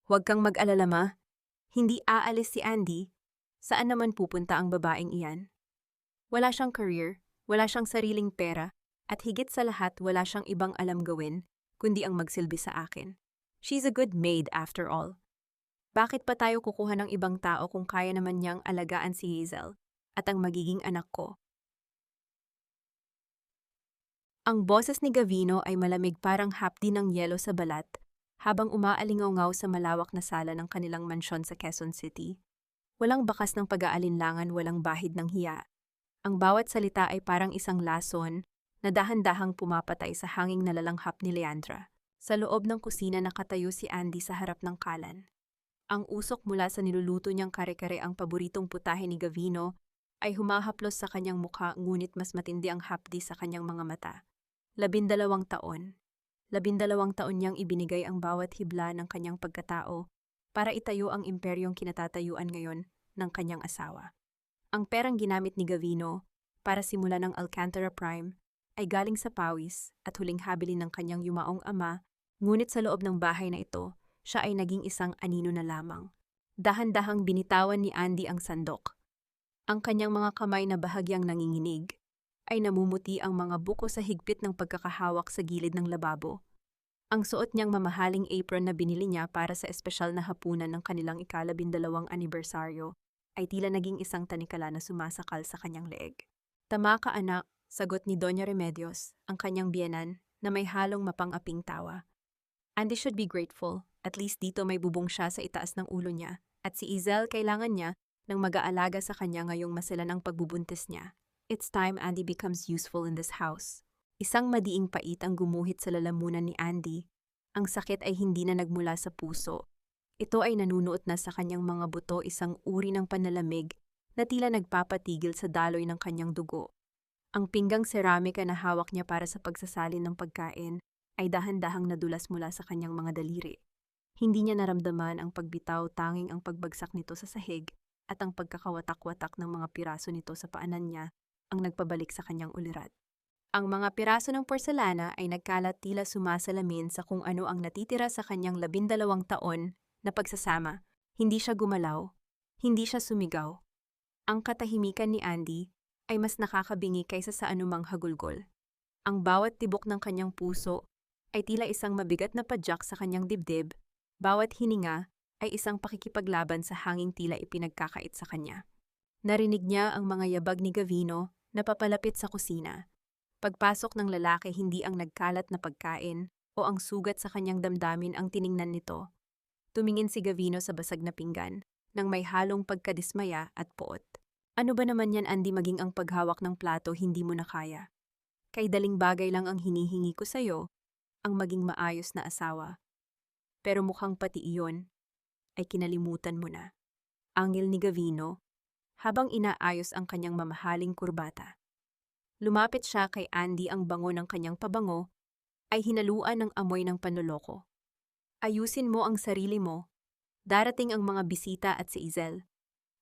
Huwag kang mag-alala ma. Hindi aalis si Andy. Saan naman pupunta ang babaeng iyan? Wala siyang career, wala siyang sariling pera, at higit sa lahat wala siyang ibang alam gawin, kundi ang magsilbi sa akin. She's a good maid after all. Bakit pa tayo kukuha ng ibang tao kung kaya naman niyang alagaan si Hazel at ang magiging anak ko? Ang boses ni Gavino ay malamig parang hapdi ng yelo sa balat habang umaalingaw sa malawak na sala ng kanilang mansyon sa Quezon City. Walang bakas ng pag-aalinlangan, walang bahid ng hiya. Ang bawat salita ay parang isang lason na dahan-dahang pumapatay sa hanging nalalanghap ni Leandra. Sa loob ng kusina nakatayo si Andy sa harap ng kalan. Ang usok mula sa niluluto niyang kare-kare, ang paboritong putahe ni Gavino, ay humahaplos sa kanyang mukha, ngunit mas matindi ang hapdi sa kanyang mga mata. 12 taon. 12 taon niyang ibinigay ang bawat hibla ng kanyang pagkatao para itayo ang imperyong kinatatayuan ngayon ng kanyang asawa. Ang perang ginamit ni Gavino para simulan ng Alcantara Prime ay galing sa pawis at huling habilin ng kanyang yumaong ama, ngunit sa loob ng bahay na ito, siya ay naging isang anino na lamang. Dahan-dahang binitawan ni Andy ang sandok. Ang kanyang mga kamay na bahagyang nanginginig ay namumuti ang mga buko sa higpit ng pagkakahawak sa gilid ng lababo. Ang suot niyang mamahaling apron na binili niya para sa espesyal na hapunan ng kanilang ika-12 anibersaryo ay tila naging isang tanikala na sumasakal sa kanyang leeg. "Tama ka anak," sagot ni Doña Remedios, ang kanyang biyenan, na may halong mapang-aping tawa. "Andy should be grateful, at least dito may bubong siya sa itaas ng ulo niya, at si Hazel kailangan niya ng mag-aalaga sa kanya ngayong maselan ang pagbubuntis niya. It's time Andy becomes useful in this house." Isang madiing pait ang gumuhit sa lalamunan ni Andy. Ang sakit ay hindi na nagmula sa puso. Ito ay nanunuot na sa kanyang mga buto, isang uri ng panlalamig na tila nagpapatigil sa daloy ng kanyang dugo. Ang pinggang seramika na hawak niya para sa pagsasalin ng pagkain ay dahan-dahang nadulas mula sa kanyang mga daliri. Hindi niya naramdaman ang pagbitaw, tanging ang pagbagsak nito sa sahig at ang pagkakawatak-watak ng mga piraso nito sa paanan niya ang nagpabalik sa kanyang ulirat. Ang mga piraso ng porselana ay nagkalat, tila sumasalamin sa kung ano ang natitira sa kanyang 12 taon na pagsasama. Hindi siya gumalaw, hindi siya sumigaw. Ang katahimikan ni Andy ay mas nakakabingi kaysa sa anumang hagulgol. Ang bawat tibok ng kanyang puso ay tila isang mabigat na padyak sa kanyang dibdib, bawat hininga ay isang pakikipaglaban sa hanging tila ipinagkakait sa kanya. Narinig niya ang mga yabag ni Gavino na papalapit sa kusina. Pagpasok ng lalaki, hindi ang nagkalat na pagkain o ang sugat sa kanyang damdamin ang tiningnan nito. Tumingin si Gavino sa basag na pinggan nang may halong pagkadismaya at poot. "Ano ba naman yan, Andy, maging ang paghawak ng plato hindi mo na kaya? Kay daling bagay lang ang hinihingi ko sa'yo, ang maging maayos na asawa. Pero mukhang pati iyon ay kinalimutan mo na." Angil ni Gavino habang inaayos ang kanyang mamahaling kurbata. Lumapit siya kay Andy, ang bango ng kanyang pabango ay hinaluan ng amoy ng panloloko. "Ayusin mo ang sarili mo. Darating ang mga bisita at si Hazel.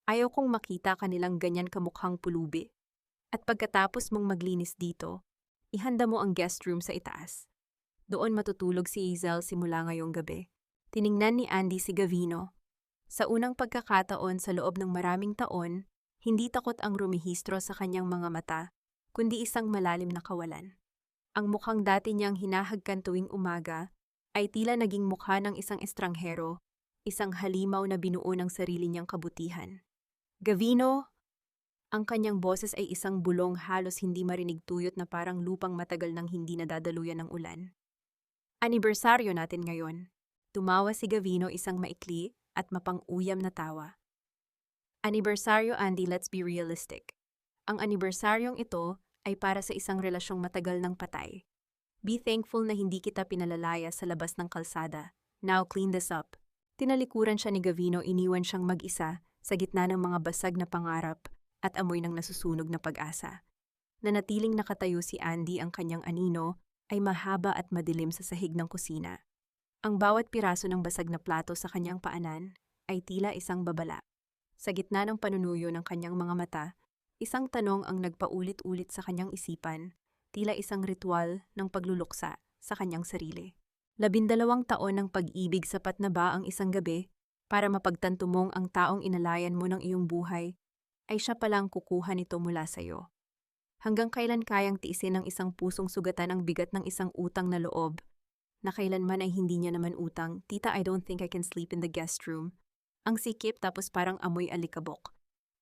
Ayaw kong makita kanilang ganyan kamukhang pulubi. At pagkatapos mong maglinis dito, ihanda mo ang guest room sa itaas. Doon matutulog si Hazel simula ngayong gabi." Tiningnan ni Andy si Gavino. Sa unang pagkakataon sa loob ng maraming taon, hindi takot ang rumihistro sa kanyang mga mata, kundi isang malalim na kawalan. Ang mukhang dati niyang hinahagkan tuwing umaga ay tila naging mukha ng isang estranghero, isang halimaw na binuo ng sarili niyang kabutihan. "Gavino!" Ang kanyang boses ay isang bulong, halos hindi marinig, tuyot na parang lupang matagal nang hindi nadadaluyan ng ulan. "Anibersaryo natin ngayon." Tumawa si Gavino, isang maikli at mapang-uyam na tawa. "Anibersaryo, Andy, let's be realistic. Ang anibersaryong ito ay para sa isang relasyong matagal ng patay. Be thankful na hindi kita pinalalaya sa labas ng kalsada. Now clean this up." Tinalikuran siya ni Gavino, iniwan siyang mag-isa sa gitna ng mga basag na pangarap at amoy ng nasusunog na pag-asa. Nanatiling nakatayo si Andy, ang kanyang anino ay mahaba at madilim sa sahig ng kusina. Ang bawat piraso ng basag na plato sa kanyang paanan ay tila isang babala. Sa gitna ng panunuyo ng kanyang mga mata, isang tanong ang nagpaulit-ulit sa kanyang isipan, tila isang ritual ng pagluluksa sa kanyang sarili. 12 taon ng pag-ibig sapat na ba ang isang gabi para mapagtanto mong ang taong inalayan mo ng iyong buhay ay siya palang kukuha nito mula sa'yo? Hanggang kailan kayang tiisin ng isang pusong sugatan ang bigat ng isang utang na loob na kailanman ay hindi niya naman utang? Tita, I don't think I can sleep in the guest room. Ang sikip tapos parang amoy alikabok.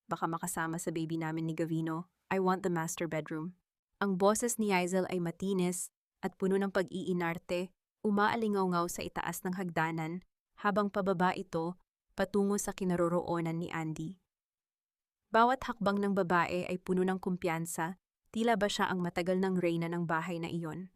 Baka makasama sa baby namin ni Gavino. I want the master bedroom. Ang boses ni Aizel ay matinis at puno ng pag-iinarte, umaalingaw-ngaw sa itaas ng hagdanan habang pababa ito patungo sa kinaroroonan ni Andy. Bawat hakbang ng babae ay puno ng kumpiyansa, tila ba siya ang matagal ng reyna ng bahay na iyon.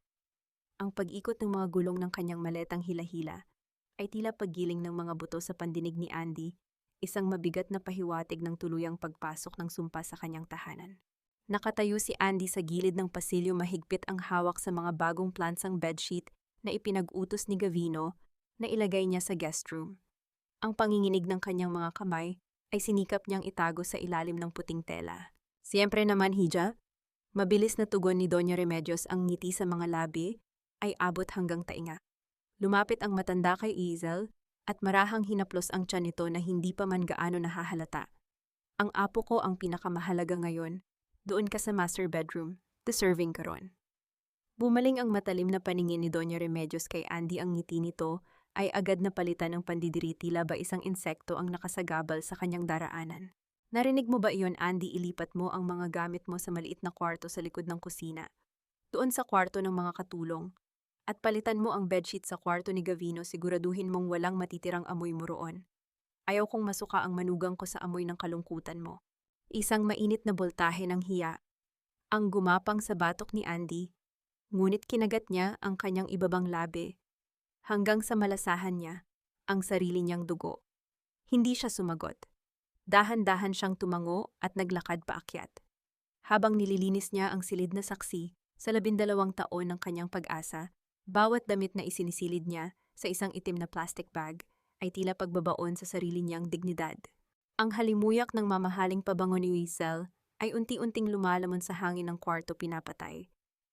Ang pag-ikot ng mga gulong ng kanyang maletang hila-hila ay tila paggiling ng mga buto sa pandinig ni Andy, isang mabigat na pahiwatig ng tuluyang pagpasok ng sumpa sa kanyang tahanan. Nakatayo si Andy sa gilid ng pasilyo, mahigpit ang hawak sa mga bagong plansang bedsheet na ipinag-utos ni Gavino na ilagay niya sa guest room. Ang panginginig ng kanyang mga kamay ay sinikap niyang itago sa ilalim ng puting tela. Siyempre naman, Hija. Mabilis na tugon ni Doña Remedios, ang ngiti sa mga labi ay abot hanggang tainga. Lumapit ang matanda kay Aizel at marahang hinaplos ang tiyan nito na hindi pa man gaano nahahalata. Ang apo ko ang pinakamahalaga ngayon. Doon ka sa master bedroom. Deserving ka ron. Bumaling ang matalim na paningin ni Doña Remedios kay Andy. Ang ngiti nito ay agad na palitan ng pandidiri, tila ba isang insekto ang nakasagabal sa kanyang daraanan. Narinig mo ba iyon, Andy? Ilipat mo ang mga gamit mo sa maliit na kwarto sa likod ng kusina. Doon sa kwarto ng mga katulong. At palitan mo ang bedsheet sa kwarto ni Gavino. Siguraduhin mong walang matitirang amoy mo roon. Ayaw kong masuka ang manugang ko sa amoy ng kalungkutan mo. Isang mainit na boltahe ng hiya ang gumapang sa batok ni Andy, ngunit kinagat niya ang kanyang ibabang labi hanggang sa malasahan niya ang sarili niyang dugo. Hindi siya sumagot. Dahan-dahan siyang tumango at naglakad paakyat. Habang nililinis niya ang silid na saksi sa 12 taon ng kanyang pag-asa, bawat damit na isinisilid niya sa isang itim na plastic bag ay tila pagbabaon sa sarili niyang dignidad. Ang halimuyak ng mamahaling pabango ni Aizel ay unti-unting lumalamon sa hangin ng kwarto, pinapatay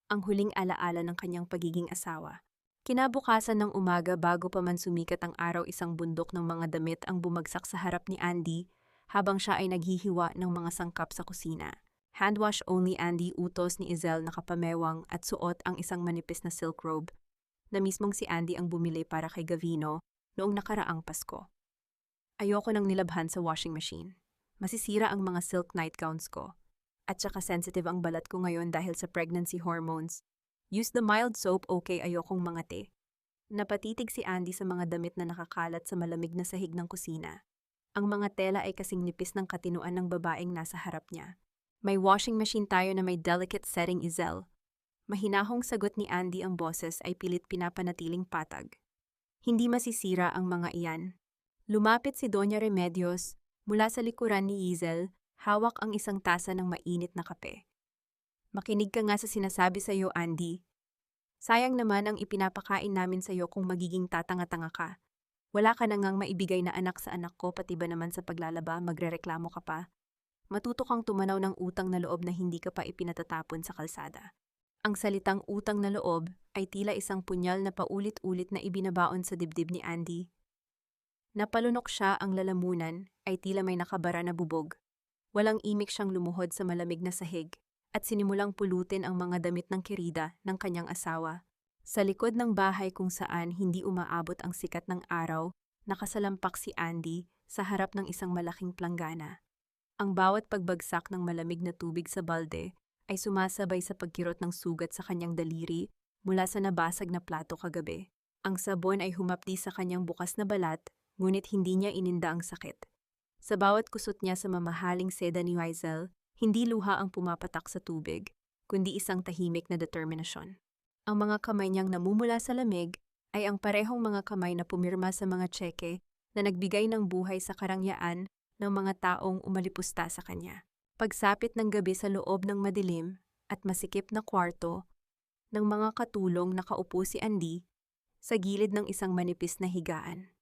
ang huling alaala ng kanyang pagiging asawa. Kinabukasan ng umaga, bago pa man sumikat ang araw, isang bundok ng mga damit ang bumagsak sa harap ni Andy habang siya ay naghihiwa ng mga sangkap sa kusina. Hand wash only, Andy, utos ni Aizel, nakapamewang at suot ang isang manipis na silk robe na mismong si Andy ang bumili para kay Gavino noong nakaraang Pasko. Ayoko nang nilabhan sa washing machine. Masisira ang mga silk nightgowns ko. At saka sensitive ang balat ko ngayon dahil sa pregnancy hormones. Use the mild soap, okay? Ayokong mangati. Napatitig si Andy sa mga damit na nakakalat sa malamig na sahig ng kusina. Ang mga tela ay kasing nipis ng katinuan ng babaeng nasa harap niya. May washing machine tayo na may delicate setting, Aizel. Mahinahong sagot ni Andy, ang boses ay pilit pinapanatiling patag. Hindi masisira ang mga iyan. Lumapit si Doña Remedios mula sa likuran ni Aizel, hawak ang isang tasa ng mainit na kape. Makinig ka nga sa sinasabi sa iyo, Andy. Sayang naman ang ipinapakain namin sa iyo kung magiging tatanga-tanga ka. Wala ka na ngang maibigay na anak sa anak ko, pati ba naman sa paglalaba, magrereklamo ka pa. Matuto kang tumanaw ng utang na loob na hindi ka pa ipinatatapon sa kalsada. Ang salitang utang na loob ay tila isang punyal na paulit-ulit na ibinabaon sa dibdib ni Andy. Napalunok siya, ang lalamunan ay tila may nakabara na bubog. Walang imik siyang lumuhod sa malamig na sahig at sinimulang pulutin ang mga damit ng kirida ng kanyang asawa. Sa likod ng bahay kung saan hindi umaabot ang sikat ng araw, nakasalampak si Andy sa harap ng isang malaking planggana. Ang bawat pagbagsak ng malamig na tubig sa balde ay sumasabay sa pagkirot ng sugat sa kanyang daliri mula sa nabasag na plato kagabi. Ang sabon ay humapdi sa kanyang bukas na balat, ngunit hindi niya ininda ang sakit. Sa bawat kusot niya sa mamahaling seda ni Aizel, hindi luha ang pumapatak sa tubig, kundi isang tahimik na determinasyon. Ang mga kamay niyang namumula sa lamig ay ang parehong mga kamay na pumirma sa mga tseke na nagbigay ng buhay sa karangyaan ng mga taong umalipusta sa kanya. Pagsapit ng gabi sa loob ng madilim at masikip na kwarto, ng mga katulong nakaupo si Andy sa gilid ng isang manipis na higaan.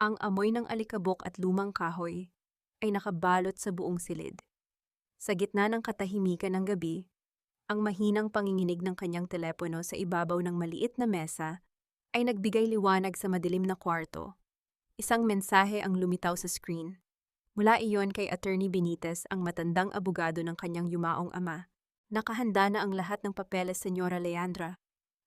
Ang amoy ng alikabok at lumang kahoy ay nakabalot sa buong silid. Sa gitna ng katahimikan ng gabi, ang mahinang panginginig ng kanyang telepono sa ibabaw ng maliit na mesa ay nagbigay liwanag sa madilim na kwarto. Isang mensahe ang lumitaw sa screen. Mula iyon kay Attorney Benitez, ang matandang abogado ng kanyang yumaong ama. Nakahanda na ang lahat ng papeles, Senyora Leandra.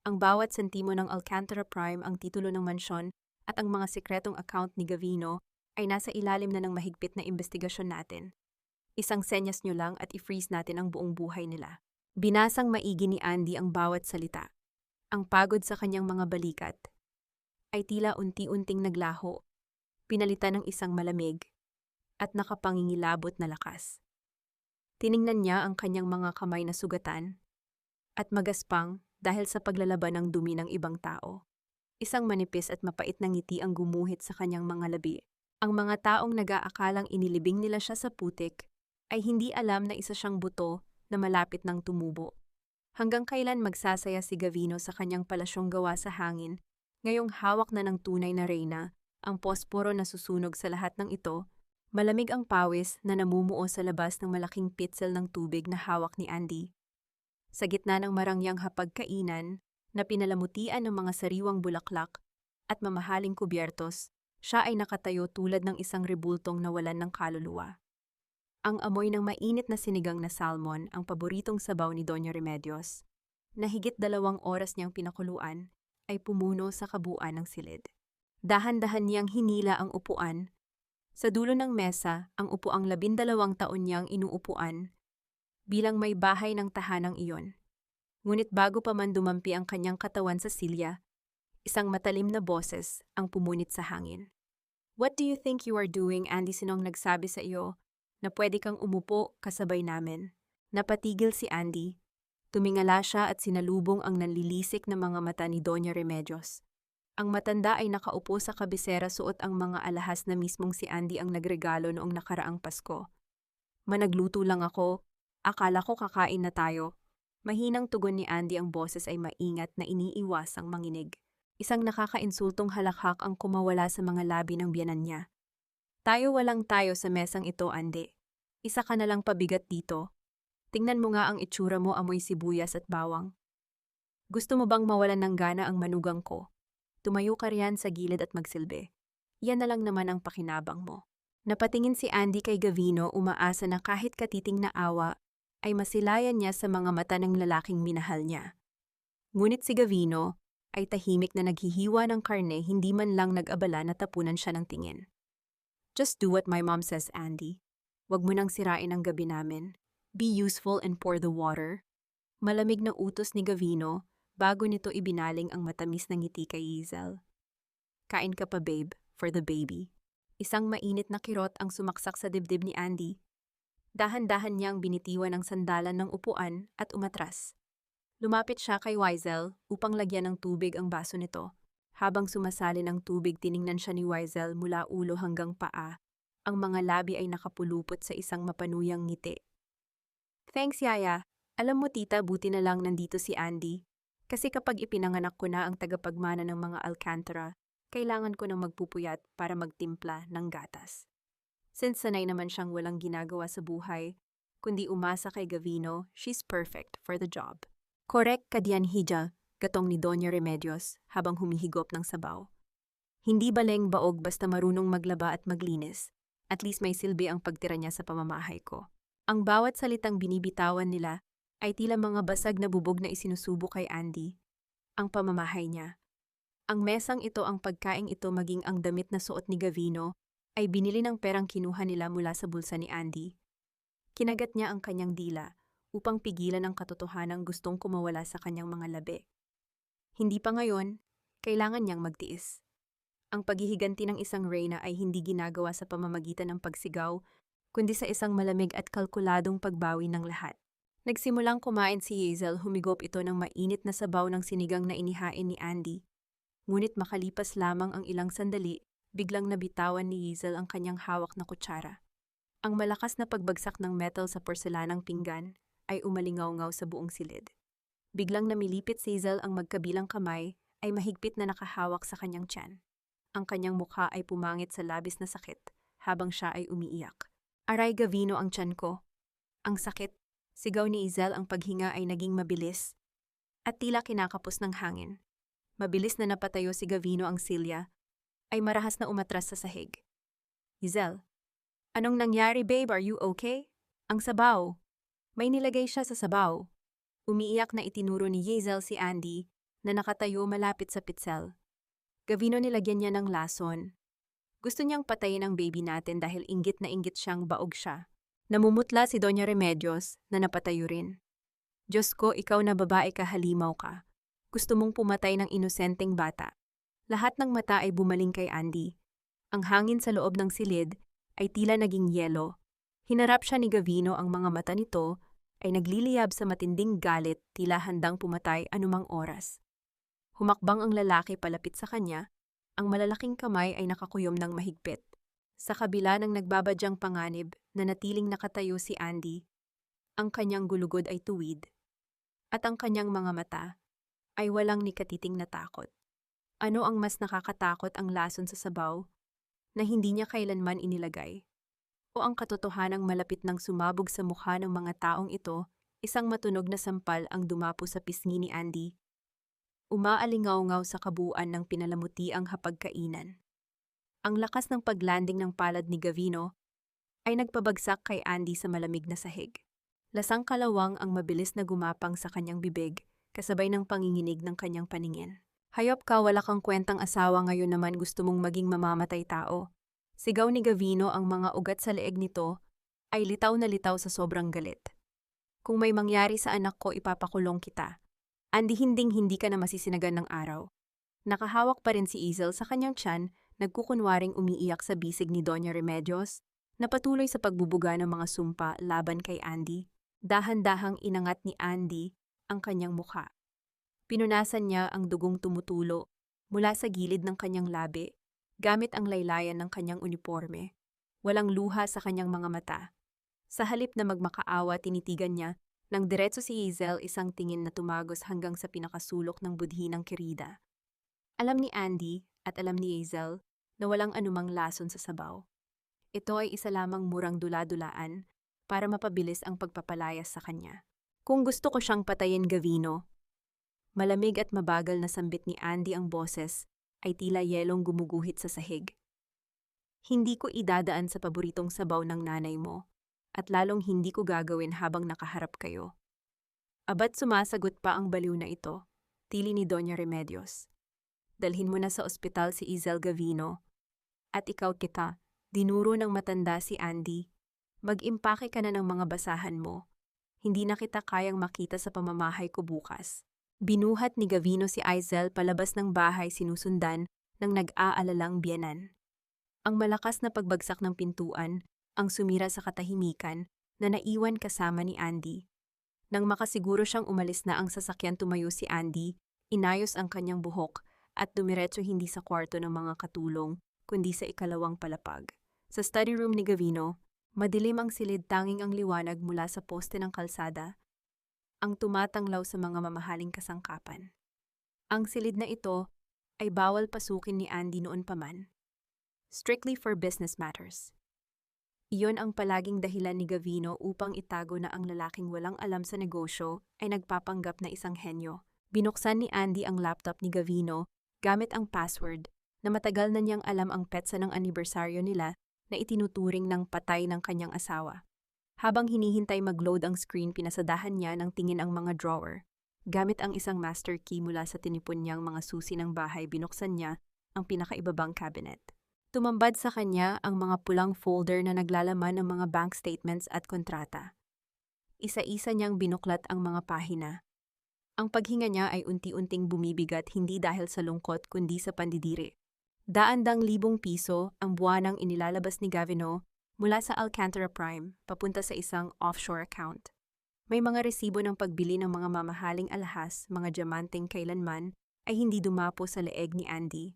Ang bawat sentimo ng Alcantara Prime, ang titulo ng mansyon, at ang mga sikretong account ni Gavino ay nasa ilalim na ng mahigpit na investigasyon natin. Isang senyas nyo lang at i-freeze natin ang buong buhay nila. Binasang maigi ni Andy ang bawat salita. Ang pagod sa kanyang mga balikat ay tila unti-unting naglaho, pinalitan ng isang malamig at nakapangingilabot na lakas. Tiningnan niya ang kanyang mga kamay na sugatan at magaspang dahil sa paglalaban ng dumi ng ibang tao. Isang manipis at mapait na ngiti ang gumuhit sa kanyang mga labi. Ang mga taong nag-aakalang inilibing nila siya sa putik ay hindi alam na isa siyang buto na malapit ng tumubo. Hanggang kailan magsasaya si Gavino sa kanyang palasyong gawa sa hangin, ngayong hawak na ng tunay na reyna, ang posporo na susunog sa lahat ng ito, malamig ang pawis na namumuo sa labas ng malaking pitzel ng tubig na hawak ni Andy. Sa gitna ng marangyang hapagkainan na pinalamutian ng mga sariwang bulaklak at mamahaling kubyertos, siya ay nakatayo tulad ng isang rebultong nawalan ng kaluluwa. Ang amoy ng mainit na sinigang na salmon, ang paboritong sabaw ni Doña Remedios, na higit 2 oras niyang pinakuluan, ay pumuno sa kabuuan ng silid. Dahan-dahan niyang hinila ang upuan. Sa dulo ng mesa, ang upuang 12 taon niyang inuupuan, bilang may bahay ng tahanang iyon. Ngunit bago pa man dumampi ang kanyang katawan sa silya, isang matalim na boses ang pumunit sa hangin. "What do you think you are doing, Andy? Sinong nagsabi sa iyo na pwede kang umupo kasabay namin?" Napatigil si Andy. Tumingala siya at sinalubong ang nanlilisik na mga mata ni Doña Remedios. Ang matanda ay nakaupo sa kabisera, suot ang mga alahas na mismong si Andy ang nagregalo noong nakaraang Pasko. "Managluto lang ako. Akala ko kakain na tayo." Mahinang tugon ni Andy, ang boses ay maingat na iniiwasang manginig. Isang nakakainsultong halakhak ang kumawala sa mga labi ng biyanan niya. Walang tayo sa mesang ito, Andy. Isa ka na lang pabigat dito. Tingnan mo nga ang itsura mo, amoy sibuyas at bawang. Gusto mo bang mawalan ng gana ang manugang ko? Tumayo ka riyan sa gilid at magsilbi. Yan na lang naman ang pakinabang mo. Napatingin si Andy kay Gavino, umaasa na kahit katiting na awa ay masilayan niya sa mga mata ng lalaking minahal niya. Ngunit si Gavino ay tahimik na naghihiwa ng karne, hindi man lang nag-abala na tapunan siya ng tingin. "Just do what my mom says, Andy. Huwag mo nang sirain ang gabi namin. Be useful and pour the water." Malamig na utos ni Gavino bago nito ibinaling ang matamis na ngiti kay Hazel. "Kain ka pa, babe, for the baby." Isang mainit na kirot ang sumaksak sa dibdib ni Andy. Dahan-dahan niyang binitiwan ang sandalan ng upuan at umatras. Lumapit siya kay Hazel upang lagyan ng tubig ang baso nito. Habang sumasalin ang tubig, tiningnan siya ni Hazel mula ulo hanggang paa. Ang mga labi ay nakapulupot sa isang mapanuyang ngiti. "Thanks, Yaya. Alam mo, tita, buti na lang nandito si Andy. Kasi kapag ipinanganak ko na ang tagapagmana ng mga Alcantara, kailangan ko nang magpupuyat para magtimpla ng gatas." Since sanay naman siyang walang ginagawa sa buhay, kundi umasa kay Gavino, she's perfect for the job. "Correct ka diyan, Hija," gatong ni Doña Remedios habang humihigop ng sabaw. "Hindi baleng baog basta marunong maglaba at maglinis. At least may silbi ang pagtira niya sa pamamahay ko." Ang bawat salitang binibitawan nila ay tila mga basag na bubog na isinusubo kay Andy. Ang pamamahay niya. Ang mesang ito, ang pagkaing ito, maging ang damit na suot ni Gavino, ay binili ng perang kinuha nila mula sa bulsa ni Andy. Kinagat niya ang kanyang dila upang pigilan ang katotohanang gustong kumawala sa kanyang mga labi. Hindi pa ngayon, kailangan niyang magtiis. Ang paghihiganti ng isang reyna ay hindi ginagawa sa pamamagitan ng pagsigaw, kundi sa isang malamig at kalkuladong pagbawi ng lahat. Nagsimulang kumain si Hazel, humigop ito ng mainit na sabaw ng sinigang na inihain ni Andy. Ngunit makalipas lamang ang ilang sandali, biglang nabitawan ni Hazel ang kanyang hawak na kutsara. Ang malakas na pagbagsak ng metal sa porselanang pinggan ay umalingaw-ngaw sa buong silid. Biglang namilipit si Hazel, ang magkabilang kamay ay mahigpit na nakahawak sa kanyang tiyan. Ang kanyang mukha ay pumangit sa labis na sakit habang siya ay umiiyak. "Aray, Gavino, ang tiyan ko. Ang sakit." Sigaw ni Hazel, ang paghinga ay naging mabilis at tila kinakapos ng hangin. Mabilis na napatayo si Gavino ang silya, ay marahas na umatras sa sahig. Hazel, anong nangyari babe, are you okay? Ang sabaw. May nilagay siya sa sabaw. Umiiyak na itinuro ni Hazel si Andy na nakatayo malapit sa pitsel. Gavino nilagyan niya ng lason. Gusto niyang patayin ang baby natin dahil inggit na inggit siyang baog siya. Namumutla si Doña Remedios na napatayo rin. Diyos ko, ikaw na babae ka, halimaw ka. Gusto mong pumatay ng inosenteng bata. Lahat ng mata ay bumaling kay Andy. Ang hangin sa loob ng silid ay tila naging yelo. Hinarap siya ni Gavino, ang mga mata nito ay nagliliyab sa matinding galit, tila handang pumatay anumang oras. Humakbang ang lalaki palapit sa kanya, ang malalaking kamay ay nakakuyom ng mahigpit. Sa kabila ng nagbabadyang panganib na natiling nakatayo si Andy, ang kanyang gulugod ay tuwid, at ang kanyang mga mata ay walang nikatiting na takot. Ano ang mas nakakatakot, ang lason sa sabaw na hindi niya kailanman inilagay? O ang katotohanang malapit nang sumabog sa mukha ng mga taong ito, isang matunog na sampal ang dumapo sa pisngi ni Andy. Umaalingaw-ngaw sa kabuuan ng pinalamutiang hapagkainan. Ang lakas ng paglanding ng palad ni Gavino ay nagpabagsak kay Andy sa malamig na sahig. Lasang kalawang ang mabilis na gumapang sa kanyang bibig, kasabay ng panginginig ng kanyang paningin. Hayop ka, wala kang kwentang asawa, ngayon naman gusto mong maging mamamatay tao. Sigaw ni Gavino, ang mga ugat sa leeg nito ay litaw na litaw sa sobrang galit. Kung may mangyari sa anak ko, ipapakulong kita. Andy, hindi ka na masisinagan ng araw. Nakahawak pa rin si Hazel sa kanyang tiyan, nagkukunwaring umiiyak sa bisig ni Doña Remedios, na patuloy sa pagbubuga ng mga sumpa laban kay Andy. Dahan-dahang inangat ni Andy ang kanyang mukha. Pinunasan niya ang dugong tumutulo mula sa gilid ng kanyang labi, gamit ang laylayan ng kanyang uniforme. Walang luha sa kanyang mga mata. Sa halip na magmakaawa, tinitigan niya nang diretso si Hazel, isang tingin na tumagos hanggang sa pinakasulok ng budhi ng kirida. Alam ni Andy at alam ni Hazel na walang anumang lason sa sabaw. Ito ay isa lamang murang dula-dulaan para mapabilis ang pagpapalayas sa kanya. Kung gusto ko siyang patayin, Gavino. Malamig at mabagal na sambit ni Andy, ang boses ay tila yelong gumuguhit sa sahig. Hindi ko idadaan sa paboritong sabaw ng nanay mo, at lalong hindi ko gagawin habang nakaharap kayo. Abat sumasagot pa ang baliw na ito, tili ni Doña Remedios. Dalhin mo na sa ospital si Hazel, Gavino. At ikaw, kita, dinuro ng matanda si Andy. Mag-impake ka na ng mga basahan mo. Hindi na kita kayang makita sa pamamahay ko bukas. Binuhat ni Gavino si Hazel palabas ng bahay, sinusundan ng nag-aalalang biyenan. Ang malakas na pagbagsak ng pintuan ang sumira sa katahimikan na naiwan kasama ni Andy. Nang makasiguro siyang umalis na ang sasakyan, tumayo si Andy, inayos ang kanyang buhok at dumiretso hindi sa kwarto ng mga katulong kundi sa ikalawang palapag. Sa study room ni Gavino, madilim ang silid, tanging ang liwanag mula sa poste ng kalsada ang tumatanglaw sa mga mamahaling kasangkapan. Ang silid na ito ay bawal pasukin ni Andy noon pa man. Strictly for business matters. Iyon ang palaging dahilan ni Gavino upang itago na ang lalaking walang alam sa negosyo ay nagpapanggap na isang henyo. Binuksan ni Andy ang laptop ni Gavino gamit ang password na matagal na niyang alam, ang petsa ng anibersaryo nila na itinuturing ng patay ng kanyang asawa. Habang hinihintay mag-load ang screen, pinasadahan niya ng tingin ang mga drawer. Gamit ang isang master key mula sa tinipon niyang mga susi ng bahay, binuksan niya ang pinakaibabang cabinet. Tumambad sa kanya ang mga pulang folder na naglalaman ng mga bank statements at kontrata. Isa-isa niyang binuklat ang mga pahina. Ang paghinga niya ay unti-unting bumibigat, hindi dahil sa lungkot kundi sa pandidiri. Daan-dang libong piso ang buwanang inilalabas ni Gavino mula sa Alcantara Prime papunta sa isang offshore account. May mga resibo ng pagbili ng mga mamahaling alahas, mga diamanteng kailanman ay hindi dumapo sa leeg ni Andy.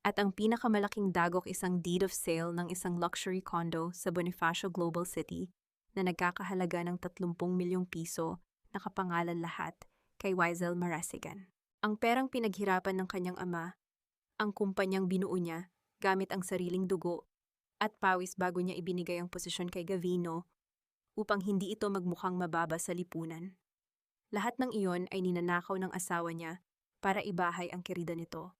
At ang pinakamalaking dagok, isang deed of sale ng isang luxury condo sa Bonifacio Global City na nagkakahalaga ng 30 milyong piso, nakapangalan lahat kay Hazel Marasigan. Ang perang pinaghirapan ng kanyang ama, ang kumpanyang binuo niya gamit ang sariling dugo at pawis bago niya ibinigay ang posisyon kay Gavino upang hindi ito magmukhang mababa sa lipunan. Lahat ng iyon ay ninanakaw ng asawa niya para ibahay ang kirida nito.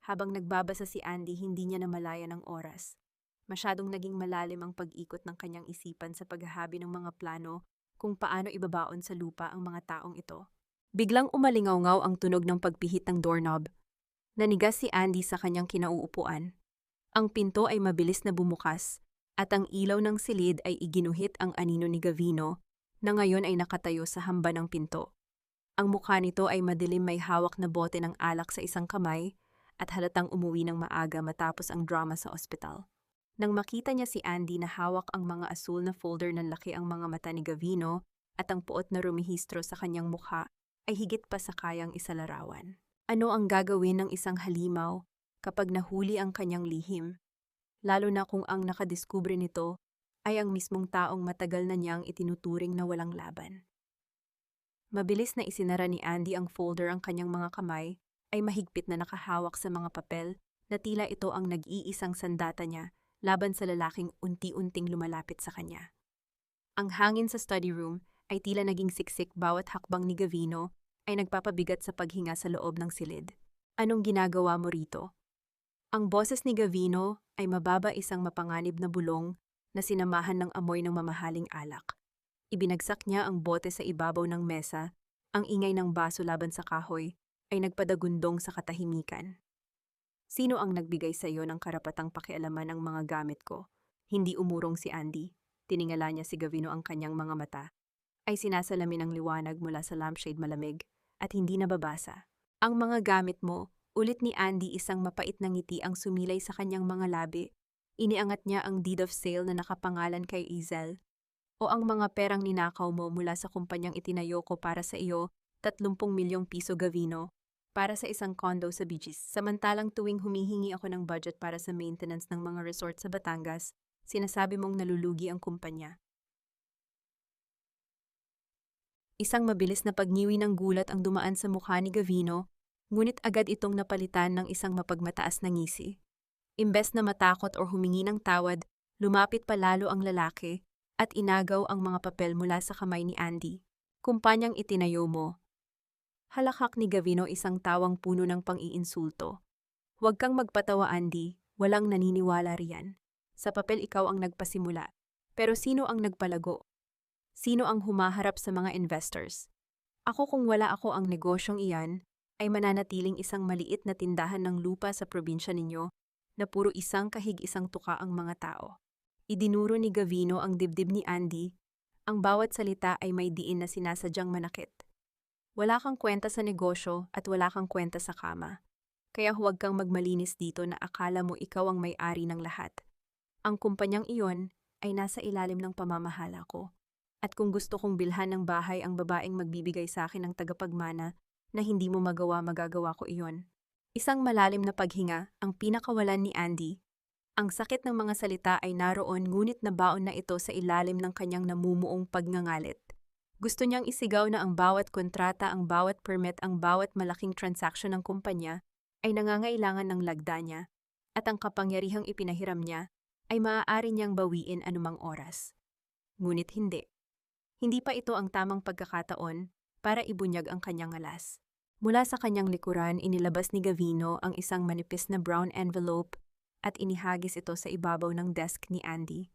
Habang nagbabasa si Andy, hindi niya namalayan ang oras. Masyadong naging malalim ang pag-ikot ng kanyang isipan sa paghahabi ng mga plano kung paano ibabaon sa lupa ang mga taong ito. Biglang umalingaw-ngaw ang tunog ng pagpihit ng doorknob. Nanigas si Andy sa kanyang kinauupuan. Ang pinto ay mabilis na bumukas at ang ilaw ng silid ay iginuhit ang anino ni Gavino na ngayon ay nakatayo sa hamba ng pinto. Ang mukha nito ay madilim, may hawak na bote ng alak sa isang kamay at halatang umuwi ng maaga matapos ang drama sa ospital. Nang makita niya si Andy na hawak ang mga asul na folder, ng laki ang mga mata ni Gavino at ang puot na rumihistro sa kanyang mukha ay higit pa sa kayang isalarawan. Ano ang gagawin ng isang halimaw kapag nahuli ang kanyang lihim? Lalo na kung ang nakadiskubre nito ay ang mismong taong matagal na niyang itinuturing na walang laban. Mabilis na isinara ni Andy ang folder, ang kanyang mga kamay ay mahigpit na nakahawak sa mga papel na tila ito ang nag-iisang sandata niya laban sa lalaking unti-unting lumalapit sa kanya. Ang hangin sa study room ay tila naging siksik, bawat hakbang ni Gavino ay nagpapabigat sa paghinga sa loob ng silid. Anong ginagawa mo rito? Ang boses ni Gavino ay mababa, isang mapanganib na bulong na sinamahan ng amoy ng mamahaling alak. Ibinagsak niya ang bote sa ibabaw ng mesa, ang ingay ng baso laban sa kahoy ay nagpadagundong sa katahimikan. Sino ang nagbigay sa iyo ng karapatang pakialaman ang mga gamit ko? Hindi umurong si Andy. Tiningala niya si Gavino, ang kanyang mga mata ay sinasalamin ng liwanag mula sa lampshade, malamig at hindi nababasa. Ang mga gamit mo, ulit ni Andy, isang mapait na ngiti ang sumilay sa kanyang mga labi. Iniangat niya ang deed of sale na nakapangalan kay Izel. O ang mga perang ninakaw mo mula sa kumpanyang itinayo ko para sa iyo, 30 milyong piso, Gavino, para sa isang condo sa beaches. Samantalang tuwing humihingi ako ng budget para sa maintenance ng mga resort sa Batangas, sinasabi mong nalulugi ang kumpanya. Isang mabilis na pagniwi ng gulat ang dumaan sa mukha ni Gavino, ngunit agad itong napalitan ng isang mapagmataas na ngisi. Imbes na matakot o humingi ng tawad, lumapit pa lalo ang lalaki at inagaw ang mga papel mula sa kamay ni Andy. Kumpanyang itinayo mo. Halakak ni Gavino, isang tawang puno ng pang-iinsulto. Huwag kang magpatawa, Andy. Walang naniniwala riyan. Sa papel ikaw ang nagpasimula. Pero sino ang nagpalago? Sino ang humaharap sa mga investors? Ako, kung wala ako ang negosyong iyan, ay mananatiling isang maliit na tindahan ng lupa sa probinsya ninyo na puro isang kahig, isang tuka ang mga tao. Idinuro ni Gavino ang dibdib ni Andy. Ang bawat salita ay may diin na sinasadyang manakit. Wala kang kwenta sa negosyo at wala kang kwenta sa kama. Kaya huwag kang magmalinis dito na akala mo ikaw ang may-ari ng lahat. Ang kumpanyang iyon ay nasa ilalim ng pamamahala ko. At kung gusto kong bilhan ng bahay ang babaeng magbibigay sa akin ng tagapagmana na hindi mo magawa, magagawa ko iyon. Isang malalim na paghinga ang pinakawalan ni Andy. Ang sakit ng mga salita ay naroon, ngunit nabaon na ito sa ilalim ng kanyang namumuong pagngangalit. Gusto niyang isigaw na ang bawat kontrata, ang bawat permit, ang bawat malaking transaksyon ng kumpanya ay nangangailangan ng lagda niya at ang kapangyarihang ipinahiram niya ay maaari niyang bawiin anumang oras. Ngunit hindi. Hindi pa ito ang tamang pagkakataon para ibunyag ang kanyang alas. Mula sa kanyang likuran, inilabas ni Gavino ang isang manipis na brown envelope at inihagis ito sa ibabaw ng desk ni Andy.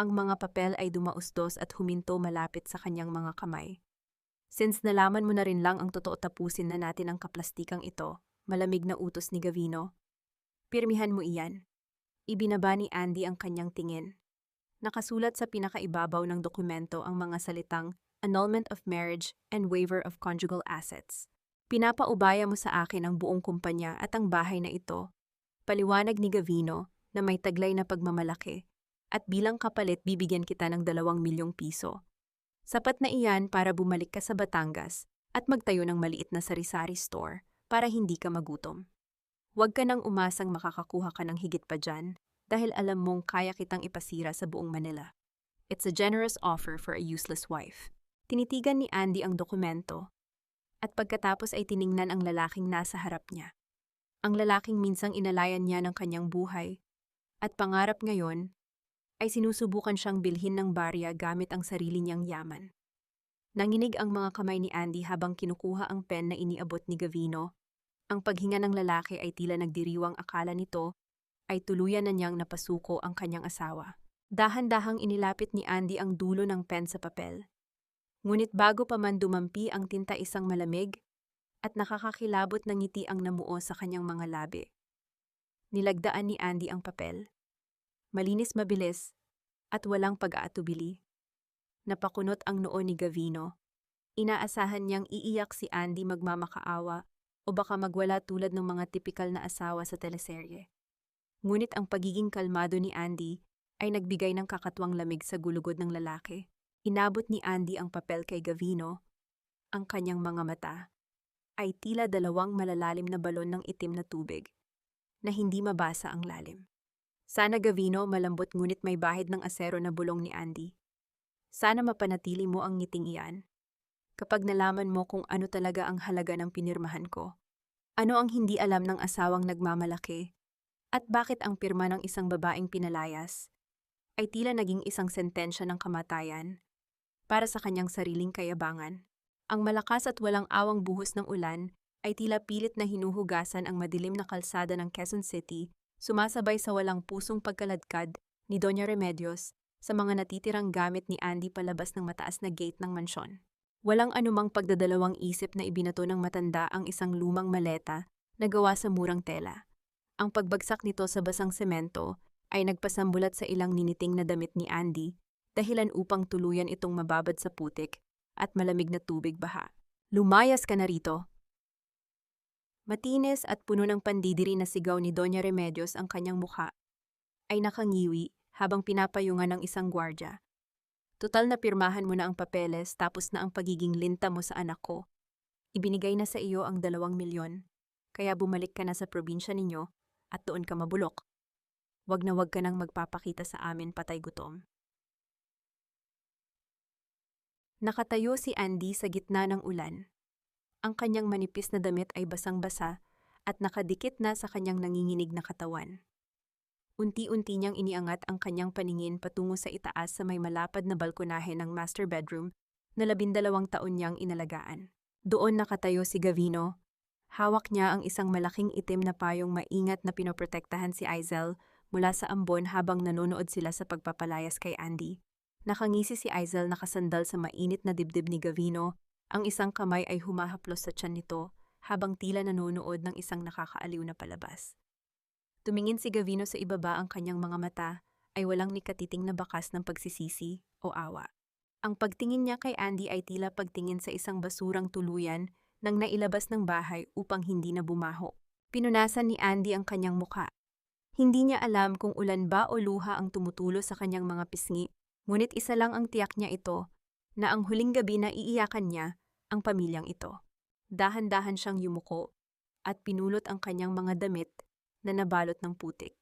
Ang mga papel ay dumausdos at huminto malapit sa kanyang mga kamay. Since nalaman mo na rin lang ang totoo, tapusin na natin ang kaplastikang ito, malamig na utos ni Gavino. Pirmihan mo iyan. Ibinaba ni Andy ang kanyang tingin. Nakasulat sa pinakaibabaw ng dokumento ang mga salitang annulment of marriage and waiver of conjugal assets. Pinapaubaya mo sa akin ang buong kumpanya at ang bahay na ito. Paliwanag ni Gavino na may taglay na pagmamalaki. At bilang kapalit, bibigyan kita ng 2 milyong piso. Sapat na iyan para bumalik ka sa Batangas at magtayo ng maliit na sari-sari store para hindi ka magutom. Huwag ka nang umasang makakakuha ka ng higit pa dyan dahil alam mong kaya kitang ipasira sa buong Manila. It's a generous offer for a useless wife. Tinitigan ni Andy ang dokumento at pagkatapos ay tiningnan ang lalaking nasa harap niya. Ang lalaking minsang inalayan niya ng kanyang buhay at pangarap ngayon ay sinusubukan siyang bilhin ng barya gamit ang sarili niyang yaman. Nanginig ang mga kamay ni Andy habang kinukuha ang pen na iniabot ni Gavino Ang paghinga ng lalaki ay tila nagdiriwang akala nito ay tuluyan na niyang napasuko ang kanyang asawa. Dahan-dahang inilapit ni Andy ang dulo ng pen sa papel. Ngunit bago pa man dumampi ang tinta isang malamig at nakakakilabot na ngiti ang namuo sa kanyang mga labi. Nilagdaan ni Andy ang papel. Malinis mabilis at walang pag-aatubili. Napakunot ang noo ni Gavino. Inaasahan niyang iiyak si Andy magmamakaawa o baka magwala tulad ng mga tipikal na asawa sa teleserye. Ngunit ang pagiging kalmado ni Andy ay nagbigay ng kakatwang lamig sa gulugod ng lalaki. Inabot ni Andy ang papel kay Gavino. Ang kanyang mga mata ay tila dalawang malalalim na balon ng itim na tubig na hindi mabasa ang lalim. Sana Gavino, malambot ngunit may bahid ng asero na bulong ni Andy. Sana mapanatili mo ang ngiting iyan. Kapag nalaman mo kung ano talaga ang halaga ng pinirmahan ko. Ano ang hindi alam ng asawang nagmamalaki? At bakit ang pirma ng isang babaeng pinalayas ay tila naging isang sentensya ng kamatayan para sa kanyang sariling kayabangan? Ang malakas at walang awang buhos ng ulan ay tila pilit na hinuhugasan ang madilim na kalsada ng Quezon City, sumasabay sa walang pusong pagkaladkad ni Doña Remedios sa mga natitirang gamit ni Andy palabas ng mataas na gate ng mansyon. Walang anumang pagdadalawang isip na ibinato ng matanda ang isang lumang maleta na gawa sa murang tela. Ang pagbagsak nito sa basang semento ay nagpasambulat sa ilang niniting na damit ni Andy, dahilan upang tuluyan itong mababad sa putik at malamig na tubig baha. Lumayas ka na rito! Matinis at puno ng pandidiri na sigaw ni Doña Remedios ang kanyang mukha ay nakangiwi habang pinapayungan ng isang gwardya. Total na pirmahan mo na ang papeles tapos na ang pagiging linta mo sa anak ko. Ibinigay na sa iyo ang 2 milyon, kaya bumalik ka na sa probinsya ninyo at doon ka mabulok. Wag na wag ka nang magpapakita sa amin patay gutom. Nakatayo si Andy sa gitna ng ulan. Ang kanyang manipis na damit ay basang-basa at nakadikit na sa kanyang nanginginig na katawan. Unti-unti niyang iniangat ang kanyang paningin patungo sa itaas sa may malapad na balkonahe ng master bedroom na 12 taon niyang inalagaan. Doon nakatayo si Gavino. Hawak niya ang isang malaking itim na payong maingat na pinoprotektahan si Aizel mula sa ambon habang nanonood sila sa pagpapalayas kay Andy. Nakangisi si Aizel nakasandal sa mainit na dibdib ni Gavino. Ang isang kamay ay humahaplos sa tiyan nito habang tila nanonood ng isang nakakaaliw na palabas. Tumingin si Gavino sa ibaba, ang kanyang mga mata ay walang nikatiting na bakas ng pagsisisi o awa. Ang pagtingin niya kay Andy ay tila pagtingin sa isang basurang tuluyan nang nailabas ng bahay upang hindi na bumaho. Pinunasan ni Andy ang kanyang muka. Hindi niya alam kung ulan ba o luha ang tumutulo sa kanyang mga pisngi, ngunit isa lang ang tiyak niya ito, na ang huling gabi na iiyakan niya ang pamilyang ito. Dahan-dahan siyang yumuko at pinulot ang kanyang mga damit na nabalot ng putik.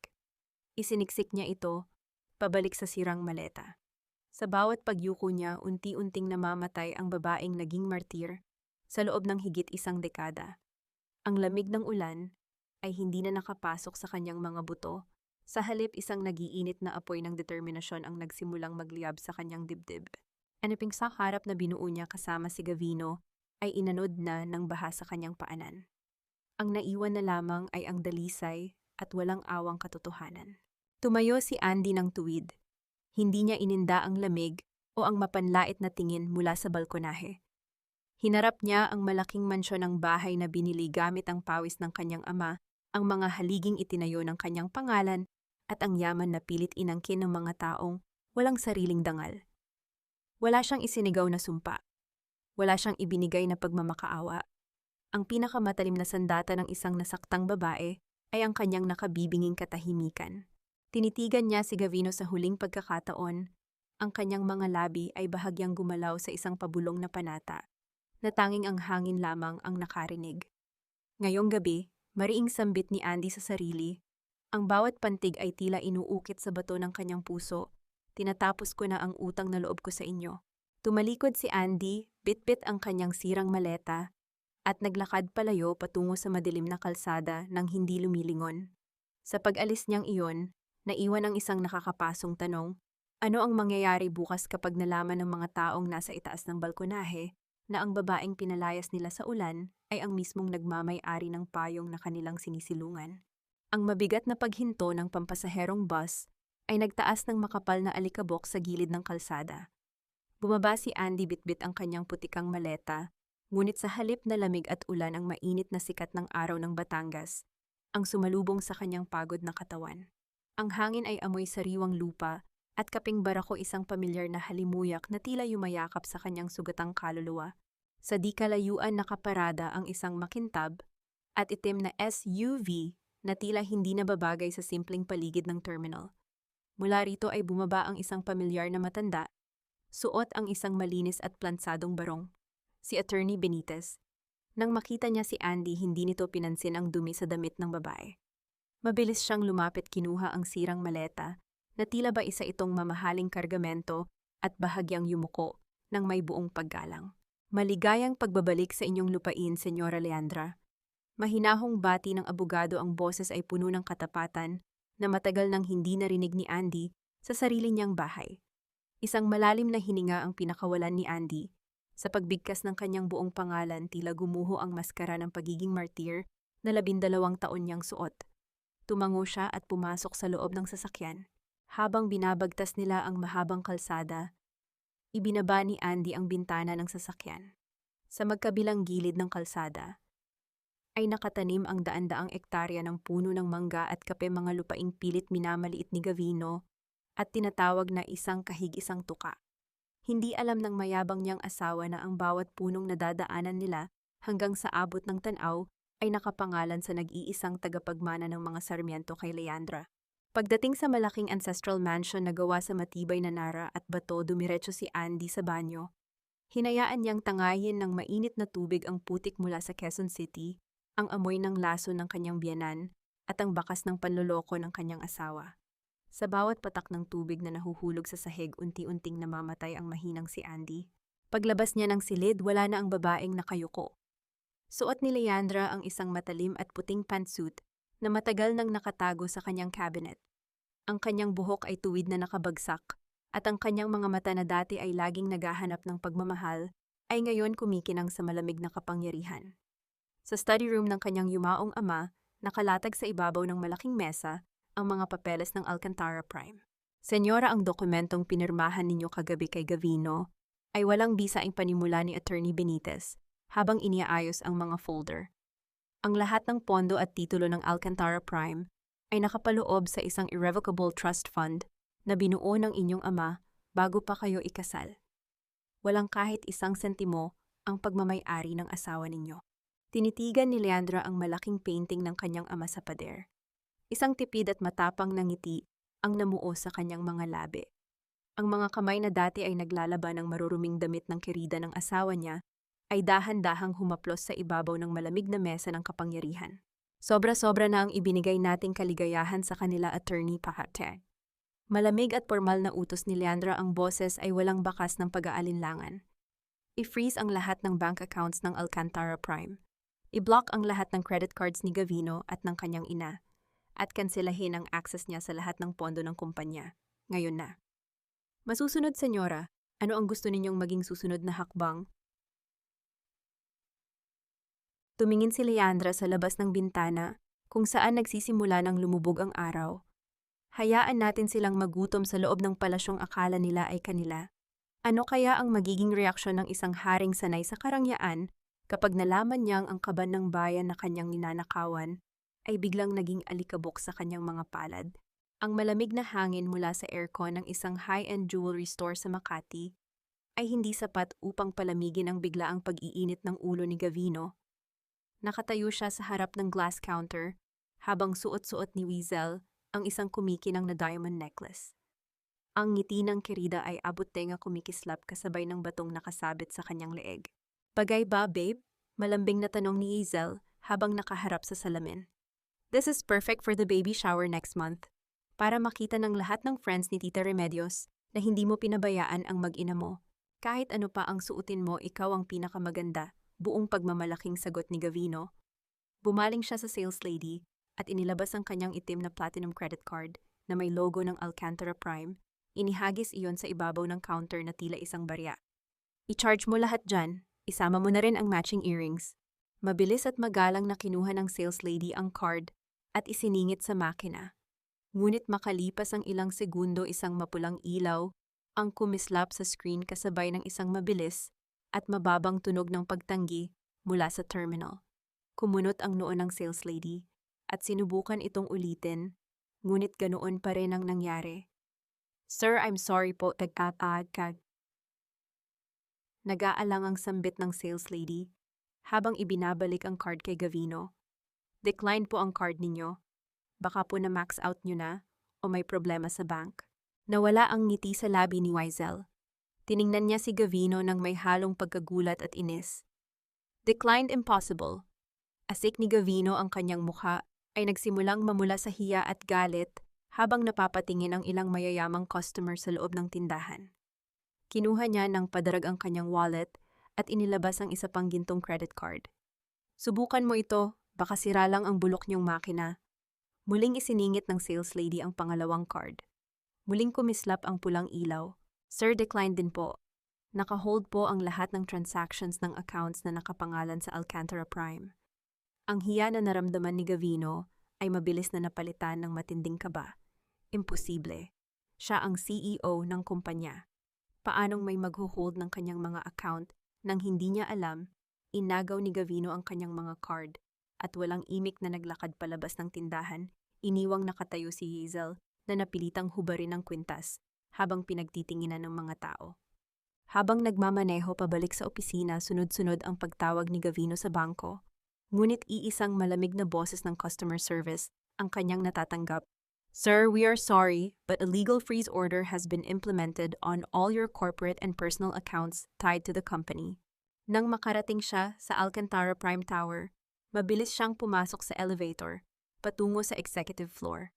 Isiniksik niya ito pabalik sa sirang maleta. Sa bawat pagyuko niya, unti-unting namamatay ang babaeng naging martir sa loob ng higit 1 dekada. Ang lamig ng ulan ay hindi na nakapasok sa kanyang mga buto. Sa halip, isang nagiinit na apoy ng determinasyon ang nagsimulang magliyab sa kanyang dibdib. Aniping sa harap na binuo niya kasama si Gavino ay inanod na ng baha sa kanyang paanan. Ang naiwan na lamang ay ang dalisay at walang awang katotohanan. Tumayo si Andy ng tuwid. Hindi niya ininda ang lamig o ang mapanlait na tingin mula sa balkonahe. Hinarap niya ang malaking mansyon ng bahay na binili gamit ang pawis ng kanyang ama, ang mga haliging itinayo ng kanyang pangalan, at ang yaman na pilit inangkin ng mga taong walang sariling dangal. Wala siyang isinigaw na sumpa. Wala siyang ibinigay na pagmamakaawa. Ang pinakamatalim na sandata ng isang nasaktang babae ay ang kanyang nakabibinging katahimikan. Tinitigan niya si Gavino sa huling pagkakataon. Ang kanyang mga labi ay bahagyang gumalaw sa isang pabulong na panata, na tanging ang hangin lamang ang nakarinig. Ngayong gabi, mariing sambit ni Andy sa sarili. Ang bawat pantig ay tila inuukit sa bato ng kanyang puso. Tinatapos ko na ang utang na loob ko sa inyo. Tumalikod si Andy, bitbit ang kanyang sirang maleta, at naglakad palayo patungo sa madilim na kalsada nang hindi lumilingon. Sa pag-alis niyang iyon, naiwan ang isang nakakapasong tanong, ano ang mangyayari bukas kapag nalaman ng mga taong nasa itaas ng balkonahe na ang babaeng pinalayas nila sa ulan ay ang mismong nagmamay-ari ng payong na kanilang sinisilungan. Ang mabigat na paghinto ng pampasaherong bus ay nagtaas ng makapal na alikabok sa gilid ng kalsada. Bumaba si Andy bitbit ang kanyang putikang maleta, ngunit sa halip na lamig at ulan ang mainit na sikat ng araw ng Batangas, ang sumalubong sa kanyang pagod na katawan. Ang hangin ay amoy sariwang lupa at kaping barako isang pamilyar na halimuyak na tila yumayakap sa kanyang sugatang kaluluwa. Sa di kalayuan nakaparada ang isang makintab at itim na SUV na tila hindi nababagay sa simpleng paligid ng terminal. Mula rito ay bumaba ang isang pamilyar na matanda, suot ang isang malinis at plansadong barong, si Attorney Benitez. Nang makita niya si Andy, hindi nito pinansin ang dumi sa damit ng babae. Mabilis siyang lumapit, kinuha ang sirang maleta na tila ba isa itong mamahaling kargamento at bahagyang yumuko ng may buong paggalang. Maligayang pagbabalik sa inyong lupain, Senyora Leandra. Mahinahong bati ng abogado, ang boses ay puno ng katapatan na matagal nang hindi narinig ni Andy sa sarili niyang bahay. Isang malalim na hininga ang pinakawalan ni Andy. Sa pagbigkas ng kanyang buong pangalan, tila gumuho ang maskara ng pagiging martir na 12 taon niyang suot. Tumango siya at pumasok sa loob ng sasakyan. Habang binabagtas nila ang mahabang kalsada, ibinaba ni Andy ang bintana ng sasakyan. Sa magkabilang gilid ng kalsada ay nakatanim ang daan-daang ektarya ng puno ng mangga at kape, mga lupaing pilit minamaliit ni Gavino at tinatawag na isang kahig isang tuka. Hindi alam ng mayabang niyang asawa na ang bawat punong nadadaanan nila hanggang sa abot ng tanaw ay nakapangalan sa nag-iisang tagapagmana ng mga Sarmiento kay Leandra. Pagdating sa malaking ancestral mansion na gawa sa matibay na nara at bato, dumiretso si Andy sa banyo. Hinayaan niyang tangayin ng mainit na tubig ang putik mula sa Quezon City, ang amoy ng laso ng kanyang biyanan, at ang bakas ng panloloko ng kanyang asawa. Sa bawat patak ng tubig na nahuhulog sa sahig, unti-unting namamatay ang mahinang si Andy. Paglabas niya ng silid, wala na ang babaeng nakayuko. Suot ni Leandra ang isang matalim at puting pantsuit na matagal nang nakatago sa kanyang cabinet. Ang kanyang buhok ay tuwid na nakabagsak, at ang kanyang mga mata na dati ay laging naghahanap ng pagmamahal, ay ngayon kumikinang sa malamig na kapangyarihan. Sa study room ng kanyang yumaong ama, nakalatag sa ibabaw ng malaking mesa ang mga papeles ng Alcantara Prime. Senyora, ang dokumentong pinirmahan ninyo kagabi kay Gavino ay walang bisa ang panimula ni Attorney Benitez habang iniaayos ang mga folder. Ang lahat ng pondo at titulo ng Alcantara Prime ay nakapaloob sa isang irrevocable trust fund na binuo ng inyong ama bago pa kayo ikasal. Walang kahit isang sentimo ang pagmamay-ari ng asawa ninyo. Tinitigan ni Leandra ang malaking painting ng kanyang ama sa pader. Isang tipid at matapang na ngiti ang namuo sa kanyang mga labi. Ang mga kamay na dati ay naglalaban ng maruruming damit ng kerida ng asawa niya ay dahan-dahang humaplos sa ibabaw ng malamig na mesa ng kapangyarihan. Sobra-sobra na ang ibinigay nating kaligayahan sa kanila, Attorney Pahate. Malamig at formal na utos ni Leandra, ang boses ay walang bakas ng pag-aalinlangan. I-freeze ang lahat ng bank accounts ng Alcantara Prime. I-block ang lahat ng credit cards ni Gavino at ng kanyang ina. At kanselahin ang access niya sa lahat ng pondo ng kumpanya. Ngayon na. Masusunod, Senyora, ano ang gusto ninyong maging susunod na hakbang? Tumingin si Leandra sa labas ng bintana kung saan nagsisimula ng lumubog ang araw. Hayaan natin silang magutom sa loob ng palasyong akala nila ay kanila. Ano kaya ang magiging reaksyon ng isang haring sanay sa karangyaan kapag nalaman niyang ang kaban ng bayan na kanyang ninanakawan ay biglang naging alikabok sa kanyang mga palad? Ang malamig na hangin mula sa aircon ng isang high-end jewelry store sa Makati ay hindi sapat upang palamigin ang biglaang pag-iinit ng ulo ni Gavino. Nakatayo siya sa harap ng glass counter habang suot-suot ni Weasel ang isang kumikinang na diamond necklace. Ang ngiti ng kerida ay abot tenga kumikislap kasabay ng batong nakasabit sa kanyang leeg. Bagay ba, babe? Malambing na tanong ni Weasel habang nakaharap sa salamin. This is perfect for the baby shower next month. Para makita ng lahat ng friends ni Tita Remedios na hindi mo pinabayaan ang mag-ina mo. Kahit ano pa ang suotin mo, ikaw ang pinakamaganda. Buong pagmamalaking sagot ni Gavino. Bumaling siya sa sales lady at inilabas ang kanyang itim na platinum credit card na may logo ng Alcantara Prime. Inihagis iyon sa ibabaw ng counter na tila isang barya. I-charge mo lahat dyan, Isama mo na rin ang matching earrings. Mabilis at magalang na kinuha ng sales lady ang card at isiningit sa makina. Ngunit makalipas ang ilang segundo, isang mapulang ilaw ang kumislap sa screen kasabay ng isang mabilis at mababang tunog ng pagtanggi mula sa terminal. Kumunot ang noo ng sales lady at sinubukan itong ulitin, ngunit ganoon pa rin ang nangyari. "Sir, I'm sorry po, tag-atag." Nag-aalang ang sambit ng sales lady habang ibinabalik ang card kay Gavino. "Decline po ang card ninyo. Baka po na-max out nyo na o may problema sa bank." Nawala ang ngiti sa labi ni Wiesel. Tiningnan niya si Gavino nang may halong pagkagulat at inis. "Declined, impossible." Asik ni Gavino ang kanyang mukha ay nagsimulang mamula sa hiya at galit habang napapatingin ang ilang mayayamang customer sa loob ng tindahan. Kinuha niya ng padarag ang kanyang wallet at inilabas ang isa pang gintong credit card. "Subukan mo ito, baka sira lang ang bulok niyong makina." Muling isiningit ng sales lady ang pangalawang card. Muling kumislap ang pulang ilaw. "Sir, declined din po." Naka-hold po ang lahat ng transactions ng accounts na nakapangalan sa Alcantara Prime. Ang hiya na naramdaman ni Gavino ay mabilis na napalitan ng matinding kaba. Imposible. Siya ang CEO ng kumpanya. Paanong may magho-hold ng kanyang mga account nang hindi niya alam? Inagaw ni Gavino ang kanyang mga card at walang imik na naglakad palabas ng tindahan, iniwang nakatayo si Hazel na napilitang hubarin ng kwintas habang pinagtitinginan ng mga tao. Habang nagmamaneho pabalik sa opisina, sunod-sunod ang pagtawag ni Gavino sa bangko. Ngunit iisang malamig na boses ng customer service ang kanyang natatanggap. "Sir, we are sorry, but a legal freeze order has been implemented on all your corporate and personal accounts tied to the company." Nang makarating siya sa Alcantara Prime Tower, mabilis siyang pumasok sa elevator patungo sa executive floor.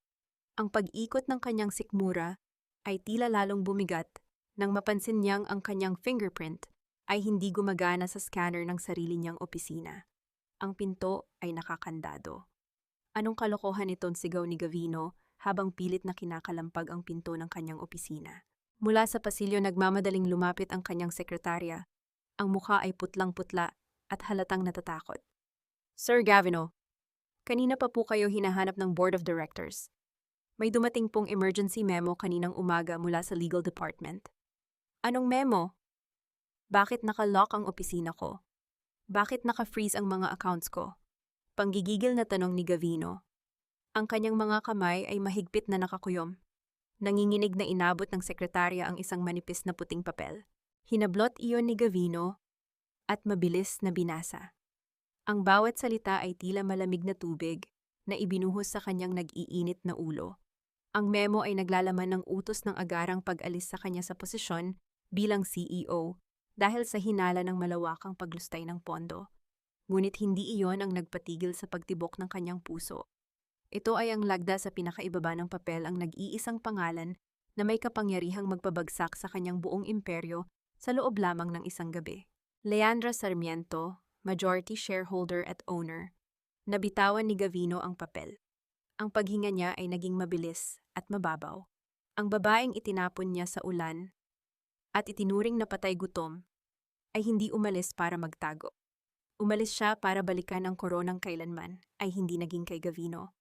Ang pag-ikot ng kanyang sikmura ay tila lalong bumigat nang mapansin niyang ang kanyang fingerprint ay hindi gumagana sa scanner ng sarili niyang opisina. Ang pinto ay nakakandado. Anong kalokohan itong sigaw ni Gavino habang pilit na kinakalampag ang pinto ng kanyang opisina. Mula sa pasilyo nagmamadaling lumapit ang kanyang sekretarya. Ang mukha ay putlang-putla at halatang natatakot. "Sir Gavino, kanina pa po kayo hinahanap ng Board of Directors. May dumating pong emergency memo kaninang umaga mula sa legal department." "Anong memo? Bakit naka-lock ang opisina ko? Bakit naka-freeze ang mga accounts ko?" Panggigigil na tanong ni Gavino. Ang kanyang mga kamay ay mahigpit na nakakuyom. Nanginginig na inabot ng sekretarya ang isang manipis na puting papel. Hinablot iyon ni Gavino at mabilis na binasa. Ang bawat salita ay tila malamig na tubig na ibinuhos sa kanyang nag-iinit na ulo. Ang memo ay naglalaman ng utos ng agarang pag-alis sa kanya sa posisyon bilang CEO dahil sa hinala ng malawakang paglustay ng pondo. Ngunit hindi iyon ang nagpatigil sa pagtibok ng kanyang puso. Ito ay ang lagda sa pinakaibaba ng papel, ang nag-iisang pangalan na may kapangyarihang magpabagsak sa kanyang buong imperyo sa loob lamang ng isang gabi. Leandra Sarmiento, majority shareholder at owner. Nabitawan ni Gavino ang papel. Ang paghinga niya ay naging mabilis at mababaw. Ang babaeng itinapon niya sa ulan at itinuring na patay gutom ay hindi umalis para magtago. Umalis siya para balikan ang koronang kailanman ay hindi naging kay Gavino.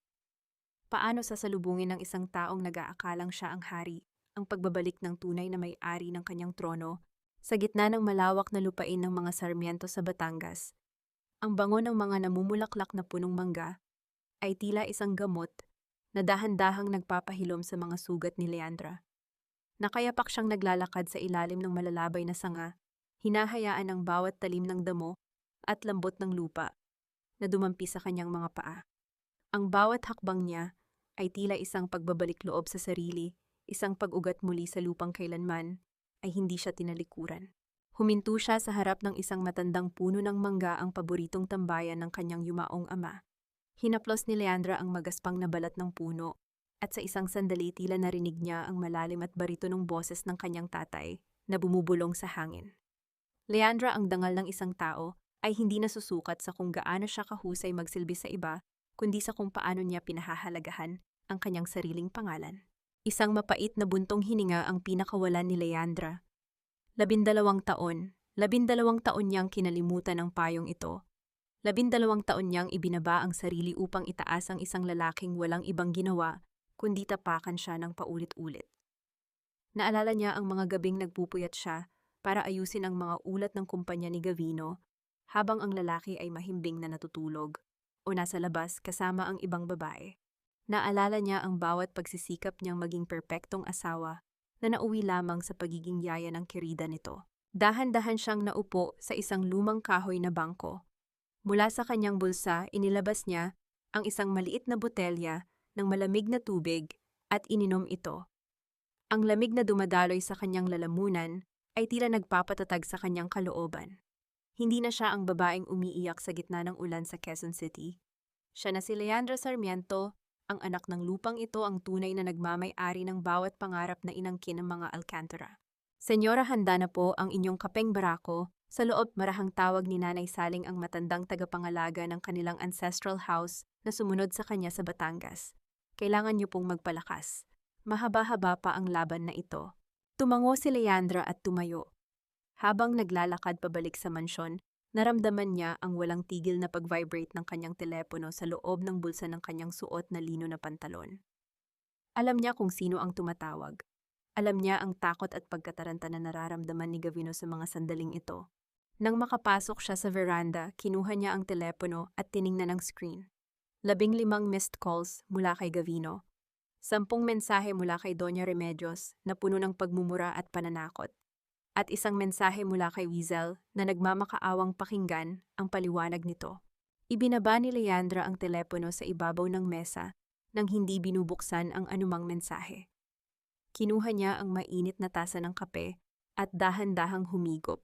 Paano sasalubungin ng isang taong nag-aakalang siya ang hari, ang pagbabalik ng tunay na may-ari ng kanyang trono sa gitna ng malawak na lupain ng mga Sarmiento sa Batangas? Ang bango ng mga namumulaklak na punong mangga ay tila isang gamot na dahan-dahang nagpapahilom sa mga sugat ni Leandra. Nakayapak siyang naglalakad sa ilalim ng malalabay na sanga, hinahayaan ang bawat talim ng damo at lambot ng lupa na dumampi sa kanyang mga paa. Ang bawat hakbang niya ay tila isang pagbabalik loob sa sarili, isang pag-ugat muli sa lupang kailanman ay hindi siya tinalikuran. Huminto siya sa harap ng isang matandang puno ng mangga, ang paboritong tambayan ng kanyang yumaong ama. Hinaplos ni Leandra ang magaspang na balat ng puno at sa isang sandali tila narinig niya ang malalim at baritonong boses ng kanyang tatay na bumubulong sa hangin. Leandra, ang dangal ng isang tao, ay hindi nasusukat sa kung gaano siya kahusay magsilbi sa iba, kundi sa kung paano niya pinahahalagahan ang kanyang sariling pangalan. Isang mapait na buntong hininga ang pinakawalan ni Leandra. 12 taon 12 taon niyang kinalimutan ang payong ito. 12 taon niyang ibinaba ang sarili upang itaas ang isang lalaking walang ibang ginawa, kundi tapakan siya ng paulit-ulit. Naalala niya ang mga gabing nagpupuyat siya para ayusin ang mga ulat ng kumpanya ni Gavino, habang ang lalaki ay mahimbing na natutulog o nasa labas kasama ang ibang babae. Naalala niya ang bawat pagsisikap niyang maging perpektong asawa na nauwi lamang sa pagiging yaya ng kerida nito. Dahan-dahan siyang naupo sa isang lumang kahoy na bangko. Mula sa kanyang bulsa, inilabas niya ang isang maliit na botelya ng malamig na tubig at ininom ito. Ang lamig na dumadaloy sa kanyang lalamunan ay tila nagpapatatag sa kanyang kalooban. Hindi na siya ang babaeng umiiyak sa gitna ng ulan sa Quezon City. Siya na si Leandra Sarmiento, ang anak ng lupang ito, ang tunay na nagmamay-ari ng bawat pangarap na inangkin ng mga Alcantara. Senyora, handa na po ang inyong kapeng barako. Sa loob, marahang tawag ni Nanay Saling, ang matandang tagapangalaga ng kanilang ancestral house na sumunod sa kanya sa Batangas. Kailangan niyo pong magpalakas. Mahaba-haba pa ang laban na ito. Tumango si Leandra at tumayo. Habang naglalakad pabalik sa mansyon, naramdaman niya ang walang tigil na pag-vibrate ng kanyang telepono sa loob ng bulsa ng kanyang suot na lino na pantalon. Alam niya kung sino ang tumatawag. Alam niya ang takot at pagkataranta na nararamdaman ni Gavino sa mga sandaling ito. Nang makapasok siya sa veranda, kinuha niya ang telepono at tiningnan ang screen. 15 missed calls mula kay Gavino. 10 mensahe mula kay Doña Remedios na puno ng pagmumura at pananakot. At isang mensahe mula kay Wiesel na nagmamakaawang pakinggan ang paliwanag nito. Ibinaba ni Leandra ang telepono sa ibabaw ng mesa nang hindi binubuksan ang anumang mensahe. Kinuha niya ang mainit na tasa ng kape at dahan-dahang humigop.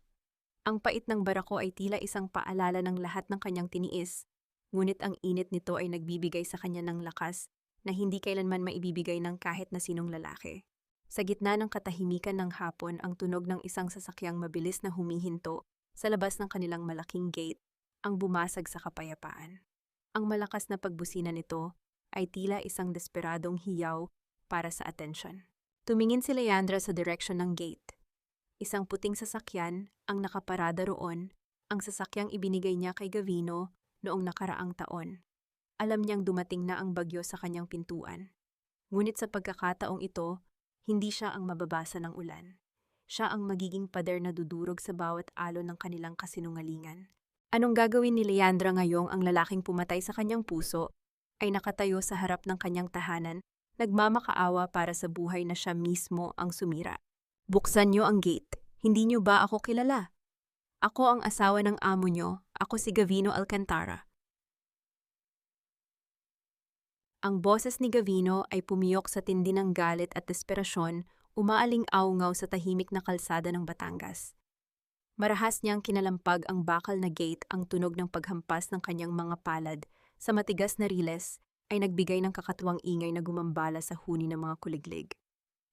Ang pait ng barako ay tila isang paalala ng lahat ng kanyang tiniis, ngunit ang init nito ay nagbibigay sa kanya ng lakas na hindi kailanman maibibigay ng kahit na sinong lalaki. Sa gitna ng katahimikan ng hapon, ang tunog ng isang sasakyang mabilis na humihinto sa labas ng kanilang malaking gate ang bumasag sa kapayapaan. Ang malakas na pagbusina nito ay tila isang desperadong hiyaw para sa atensyon. Tumingin si Leandra sa direksyon ng gate. Isang puting sasakyan ang nakaparada roon, ang sasakyang ibinigay niya kay Gavino noong nakaraang taon. Alam niyang dumating na ang bagyo sa kanyang pintuan. Ngunit sa pagkakataong ito, hindi siya ang mababasa ng ulan. Siya ang magiging pader na dudurog sa bawat alon ng kanilang kasinungalingan. Anong gagawin ni Leandra ngayong ang lalaking pumatay sa kanyang puso ay nakatayo sa harap ng kanyang tahanan, nagmamakaawa para sa buhay na siya mismo ang sumira? Buksan niyo ang gate. Hindi niyo ba ako kilala? Ako ang asawa ng amo niyo. Ako si Gavino Alcantara. Ang boses ni Gavino ay pumiyok sa tindi ng galit at desperasyon, umaaling-aungaw sa tahimik na kalsada ng Batangas. Marahas niyang kinalampag ang bakal na gate, ang tunog ng paghampas ng kanyang mga palad sa matigas na riles ay nagbigay ng kakatuwang ingay na gumambala sa huni ng mga kuliglig.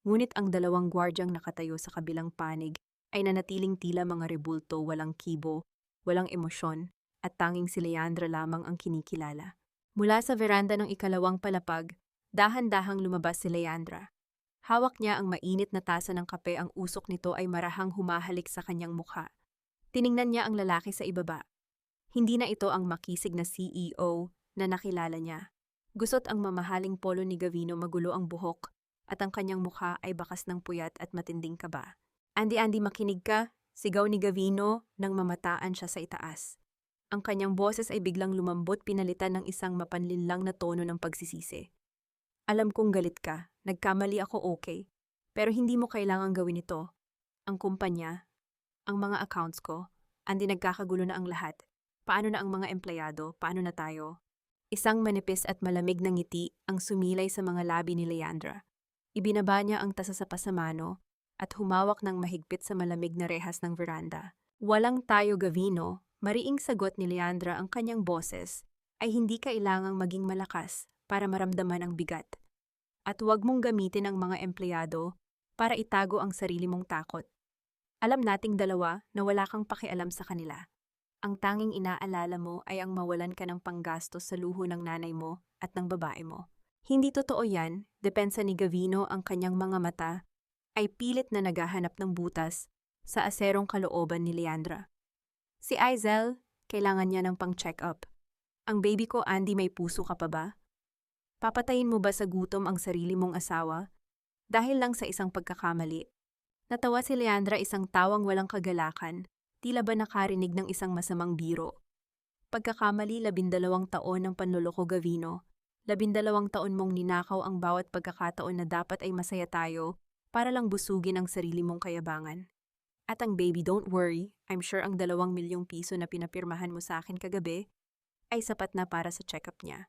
Ngunit ang dalawang gwardyang nakatayo sa kabilang panig ay nanatiling tila mga rebulto, walang kibo, walang emosyon, at tanging si Leandra lamang ang kinikilala. Mula sa veranda ng ikalawang palapag, dahan-dahang lumabas si Leandra. Hawak niya ang mainit na tasa ng kape, ang usok nito ay marahang humahalik sa kanyang mukha. Tiningnan niya ang lalaki sa ibaba. Hindi na ito ang makisig na CEO na nakilala niya. Gusot ang mamahaling polo ni Gavino, magulo ang buhok, at ang kanyang mukha ay bakas ng puyat at matinding kaba. "Andy, makinig ka," sigaw ni Gavino nang mamataan siya sa itaas. Ang kanyang boses ay biglang lumambot, pinalitan ng isang mapanlinlang na tono ng pagsisisi. "Alam kong galit ka, nagkamali ako, okay, pero hindi mo kailangang gawin ito. Ang kumpanya, ang mga accounts ko, Andy, nagkakagulo na ang lahat. Paano na ang mga empleyado? Paano na tayo?" Isang manipis at malamig na ngiti ang sumilay sa mga labi ni Leandra. Ibinaba niya ang tasa sa pasamano at humawak ng mahigpit sa malamig na rehas ng veranda. "Walang tayo, Gavino," mariing sagot ni Leandra. Ang kanyang boses ay hindi kailangang maging malakas para maramdaman ang bigat. "At huwag mong gamitin ang mga empleyado para itago ang sarili mong takot. Alam nating dalawa na wala kang pakialam sa kanila. Ang tanging inaalala mo ay ang mawalan ka ng panggastos sa luho ng nanay mo at ng babae mo." Hindi totoo yan, depensa ni Gavino. Ang kanyang mga mata ay pilit na naghahanap ng butas sa aserong kalooban ni Leandra. Si Aizel, kailangan niya ng pang-check-up. Ang baby ko, Andy, may puso ka pa ba? Papatayin mo ba sa gutom ang sarili mong asawa? Dahil lang sa isang pagkakamali. Natawa si Leandra, isang tawang walang kagalakan, tila ba nakarinig ng isang masamang biro. Pagkakamali, 12 taon ng panloloko, Gavino. 12 taon mong ninakaw ang bawat pagkakataon na dapat ay masaya tayo para lang busugin ang sarili mong kayabangan. At ang baby, don't worry, I'm sure ang 2 milyong piso na pinapirmahan mo sa akin kagabi ay sapat na para sa check-up niya.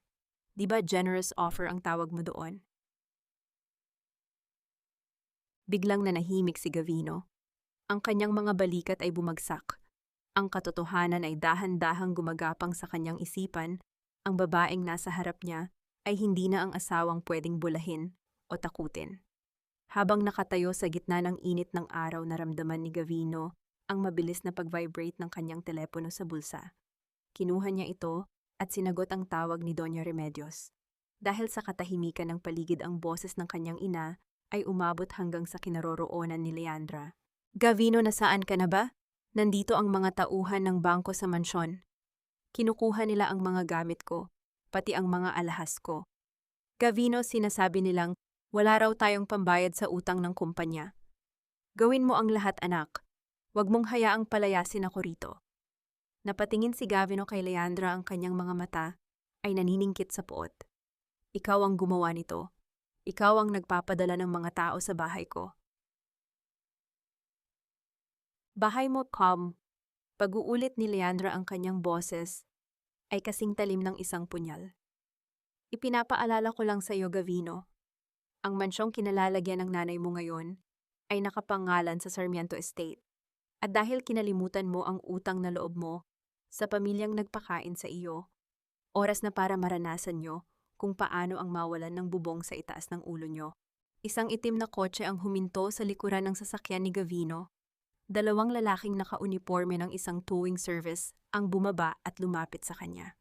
Diba generous offer ang tawag mo doon? Biglang nanahimik si Gavino. Ang kanyang mga balikat ay bumagsak. Ang katotohanan ay dahan-dahang gumagapang sa kanyang isipan. Ang babaeng nasa harap niya ay hindi na ang asawang pwedeng bulahin o takutin. Habang nakatayo sa gitna ng init ng araw, naramdaman ni Gavino ang mabilis na pag-vibrate ng kanyang telepono sa bulsa. Kinuha niya ito at sinagot ang tawag ni Doña Remedios. Dahil sa katahimikan ng paligid, ang boses ng kanyang ina ay umabot hanggang sa kinaroroonan ni Leandra. Gavino, nasaan ka na ba? Nandito ang mga tauhan ng bangko sa mansyon. Kinukuha nila ang mga gamit ko, pati ang mga alahas ko. Gavino, sinasabi nilang wala raw tayong pambayad sa utang ng kumpanya. Gawin mo ang lahat, anak. Huwag mong hayaang palayasin ako rito. Napatingin si Gavino kay Leandra, ang kanyang mga mata ay naniningkit sa puot. Ikaw ang gumawa nito. Ikaw ang nagpapadala ng mga tao sa bahay ko. Bahay mo, calm. Pag-uulit ni Leandra ang kanyang boses ay kasing talim ng isang punyal. Ipinapaalala ko lang sa iyo, Gavino. Ang mansyong kinalalagyan ng nanay mo ngayon ay nakapangalan sa Sarmiento Estate. At dahil kinalimutan mo ang utang na loob mo sa pamilyang nagpakain sa iyo, oras na para maranasan nyo kung paano ang mawalan ng bubong sa itaas ng ulo nyo. Isang itim na kotse ang huminto sa likuran ng sasakyan ni Gavino. 2 lalaking nakauniporme ng isang towing service ang bumaba at lumapit sa kanya.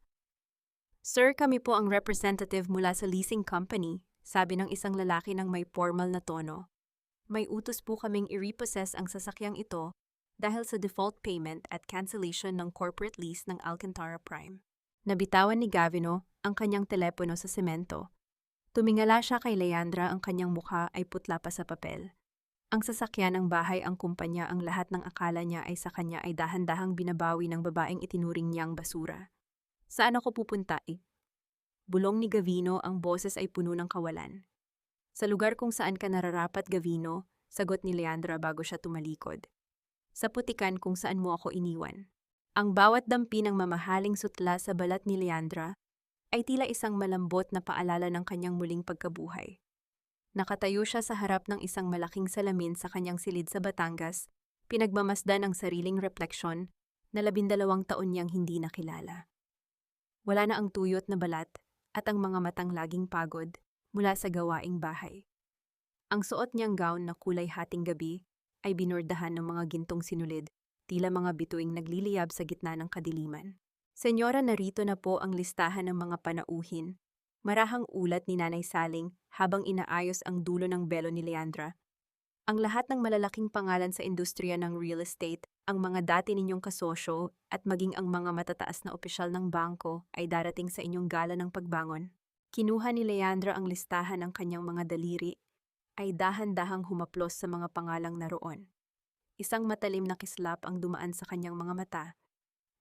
Sir, kami po ang representative mula sa leasing company, sabi ng isang lalaki ng may formal na tono. May utos po kaming i-repossess ang sasakyang ito dahil sa default payment at cancellation ng corporate lease ng Alcantara Prime. Nabitawan ni Gavino ang kanyang telepono sa semento. Tumingala siya kay Leandra, ang kanyang mukha ay putla pa sa papel. Ang sasakyan, ang bahay, ang kumpanya, ang lahat ng akala niya ay sa kanya ay dahan-dahang binabawi ng babaeng itinuring niyang basura. Saan ako pupunta eh? Bulong ni Gavino, ang boses ay puno ng kawalan. Sa lugar kung saan ka nararapat, Gavino, sagot ni Leandra bago siya tumalikod. Sa putikan kung saan mo ako iniwan. Ang bawat dampi ng mamahaling sutla sa balat ni Leandra ay tila isang malambot na paalala ng kanyang muling pagkabuhay. Nakatayo siya sa harap ng isang malaking salamin sa kanyang silid sa Batangas, pinagmamasdan ang sariling refleksyon na 12 taon niyang hindi nakilala. Wala na ang tuyot na balat at ang mga matang laging pagod mula sa gawaing bahay. Ang suot niyang gown na kulay hating gabi ay binordahan ng mga gintong sinulid, tila mga bituing nagliliyab sa gitna ng kadiliman. Senyora, narito na po ang listahan ng mga panauhin. Marahang ulat ni Nanay Saling habang inaayos ang dulo ng belo ni Leandra. Ang lahat ng malalaking pangalan sa industriya ng real estate, ang mga dati ninyong kasosyo at maging ang mga matataas na opisyal ng bangko ay darating sa inyong gala ng pagbangon. Kinuha ni Leandra ang listahan ng kanyang mga daliri ay dahan-dahang humaplos sa mga pangalang naroon. Isang matalim na kislap ang dumaan sa kanyang mga mata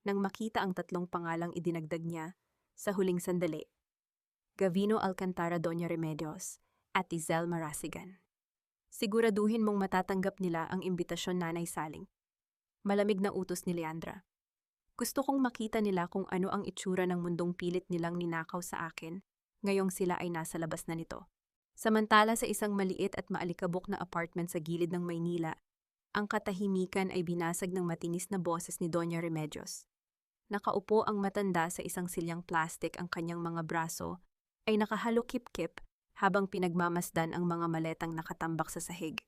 nang makita ang 3 pangalang idinagdag niya sa huling sandali. Gavino Alcantara, Doña Remedios, at Izel Marasigan. Siguraduhin mong matatanggap nila ang imbitasyon, Nanay Saling. Malamig na utos ni Leandra. Gusto kong makita nila kung ano ang itsura ng mundong pilit nilang ninakaw sa akin, ngayong sila ay nasa labas na nito. Samantala sa isang maliit at maalikabok na apartment sa gilid ng Maynila, ang katahimikan ay binasag ng matinis na boses ni Doña Remedios. Nakaupo ang matanda sa isang silyang plastik, ang kanyang mga braso ay nakahalukip-kip habang pinagmamasdan ang mga maletang nakatambak sa sahig.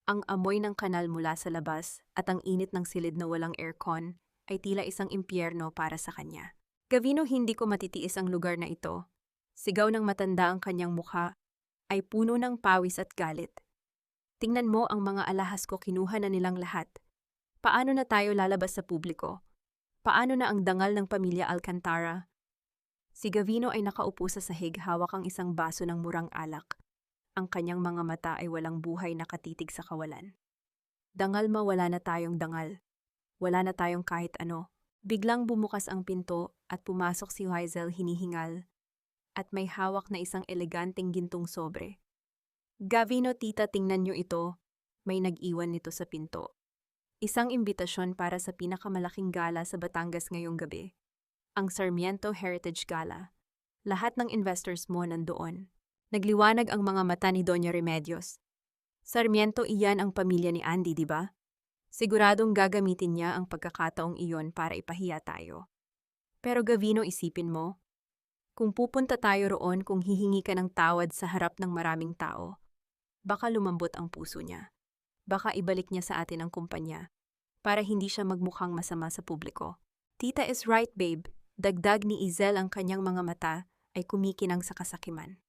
Ang amoy ng kanal mula sa labas at ang init ng silid na walang aircon ay tila isang impyerno para sa kanya. Gavino, hindi ko matitiis ang lugar na ito. Sigaw ng matanda, ang kanyang mukha ay puno ng pawis at galit. Tingnan mo ang mga alahas ko, kinuha na nilang lahat. Paano na tayo lalabas sa publiko? Paano na ang dangal ng pamilya Alcantara? Si Gavino ay nakaupo sa sahig hawak ang isang baso ng murang alak. Ang kanyang mga mata ay walang buhay nakatitig sa kawalan. Dangal mawala na tayong dangal. Wala na tayong kahit ano. Biglang bumukas ang pinto at pumasok si Wiesel hinihingal at may hawak na isang eleganteng gintong sobre. Gavino, tita, tingnan niyo ito. May nag-iwan nito sa pinto. Isang imbitasyon para sa pinakamalaking gala sa Batangas ngayong gabi. Ang Sarmiento Heritage Gala. Lahat ng investors mo nandoon. Nagliwanag ang mga mata ni Doña Remedios. Sarmiento, iyan ang pamilya ni Andy, di ba? Siguradong gagamitin niya ang pagkakataong iyon para ipahiya tayo. Pero Gavino, isipin mo, kung pupunta tayo roon kung hihingi ka ng tawad sa harap ng maraming tao, baka lumambot ang puso niya. Baka ibalik niya sa atin ang kumpanya para hindi siya magmukhang masama sa publiko. Tita is right, babe. Dagdag ni Izel, ang kanyang mga mata ay kumikinang sa kasakiman.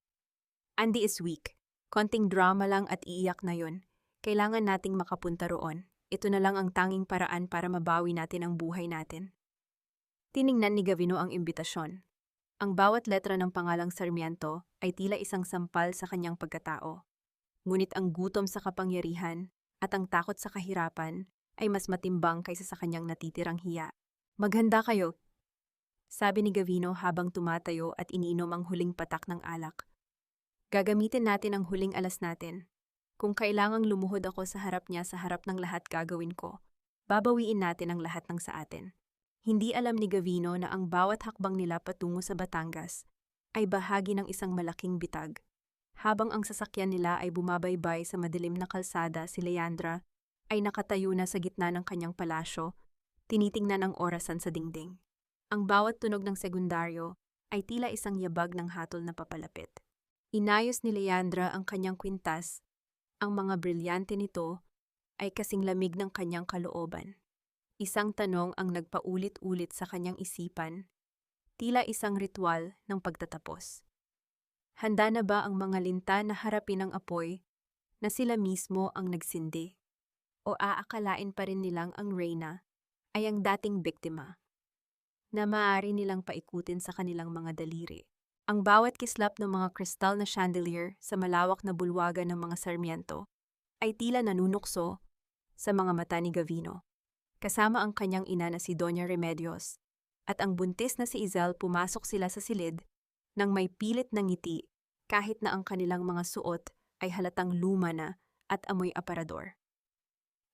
Andy is weak. Konting drama lang at iiyak na yon. Kailangan nating makapunta roon. Ito na lang ang tanging paraan para mabawi natin ang buhay natin. Tiningnan ni Gavino ang imbitasyon. Ang bawat letra ng pangalang Sarmiento ay tila isang sampal sa kanyang pagkatao. Ngunit ang gutom sa kapangyarihan at ang takot sa kahirapan ay mas matimbang kaysa sa kanyang natitirang hiya. Maghanda kayo, sabi ni Gavino habang tumatayo at iniinom ang huling patak ng alak. Gagamitin natin ang huling alas natin. Kung kailangang lumuhod ako sa harap niya sa harap ng lahat gagawin ko, babawiin natin ang lahat ng sa atin. Hindi alam ni Gavino na ang bawat hakbang nila patungo sa Batangas ay bahagi ng isang malaking bitag. Habang ang sasakyan nila ay bumabaybay sa madilim na kalsada, si Leandra ay nakatayo na sa gitna ng kanyang palasyo, tinitingnan ang orasan sa dingding. Ang bawat tunog ng sekundaryo ay tila isang yabag ng hatol na papalapit. Inayos ni Leandra ang kanyang kwintas. Ang mga brilyante nito ay kasing lamig ng kanyang kalooban. Isang tanong ang nagpaulit-ulit sa kanyang isipan, tila isang ritual ng pagtatapos. Handa na ba ang mga linta na harapin ang apoy na sila mismo ang nagsindi? O aakalain pa rin nilang ang Reyna ay ang dating biktima na maaari nilang paikutin sa kanilang mga daliri? Ang bawat kislap ng mga kristal na chandelier sa malawak na bulwagan ng mga Sarmiento ay tila nanunukso sa mga mata ni Gavino. Kasama ang kanyang ina na si Doña Remedios at ang buntis na si Izel, pumasok sila sa silid nang may pilit na ngiti kahit na ang kanilang mga suot ay halatang luma na at amoy aparador.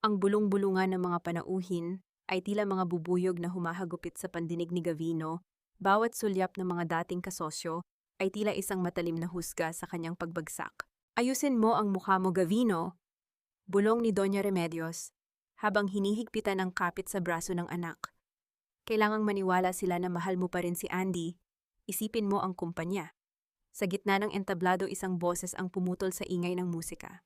Ang bulong-bulungan ng mga panauhin ay tila mga bubuyog na humahagupit sa pandinig ni Gavino. Bawat sulyap ng mga dating kasosyo ay tila isang matalim na husga sa kanyang pagbagsak. Ayusin mo ang mukha mo, Gavino, bulong ni Doña Remedios habang hinihigpitan ang kapit sa braso ng anak. Kailangang maniwala sila na mahal mo pa rin si Andy. Isipin mo ang kumpanya. Sa gitna ng entablado, isang boses ang pumutol sa ingay ng musika.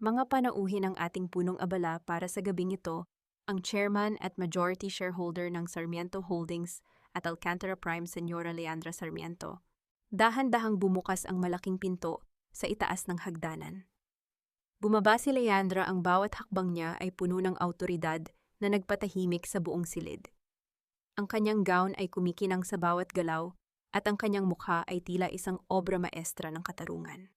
Mga panauhin ng ating punong abala para sa gabing ito, ang chairman at majority shareholder ng Sarmiento Holdings at Alcantara Prime, Señora Leandra Sarmiento. Dahan-dahang bumukas ang malaking pinto sa itaas ng hagdanan. Bumaba si Leandra, ang bawat hakbang niya ay puno ng awtoridad na nagpatahimik sa buong silid. Ang kanyang gown ay kumikinang sa bawat galaw at ang kanyang mukha ay tila isang obra maestra ng katarungan.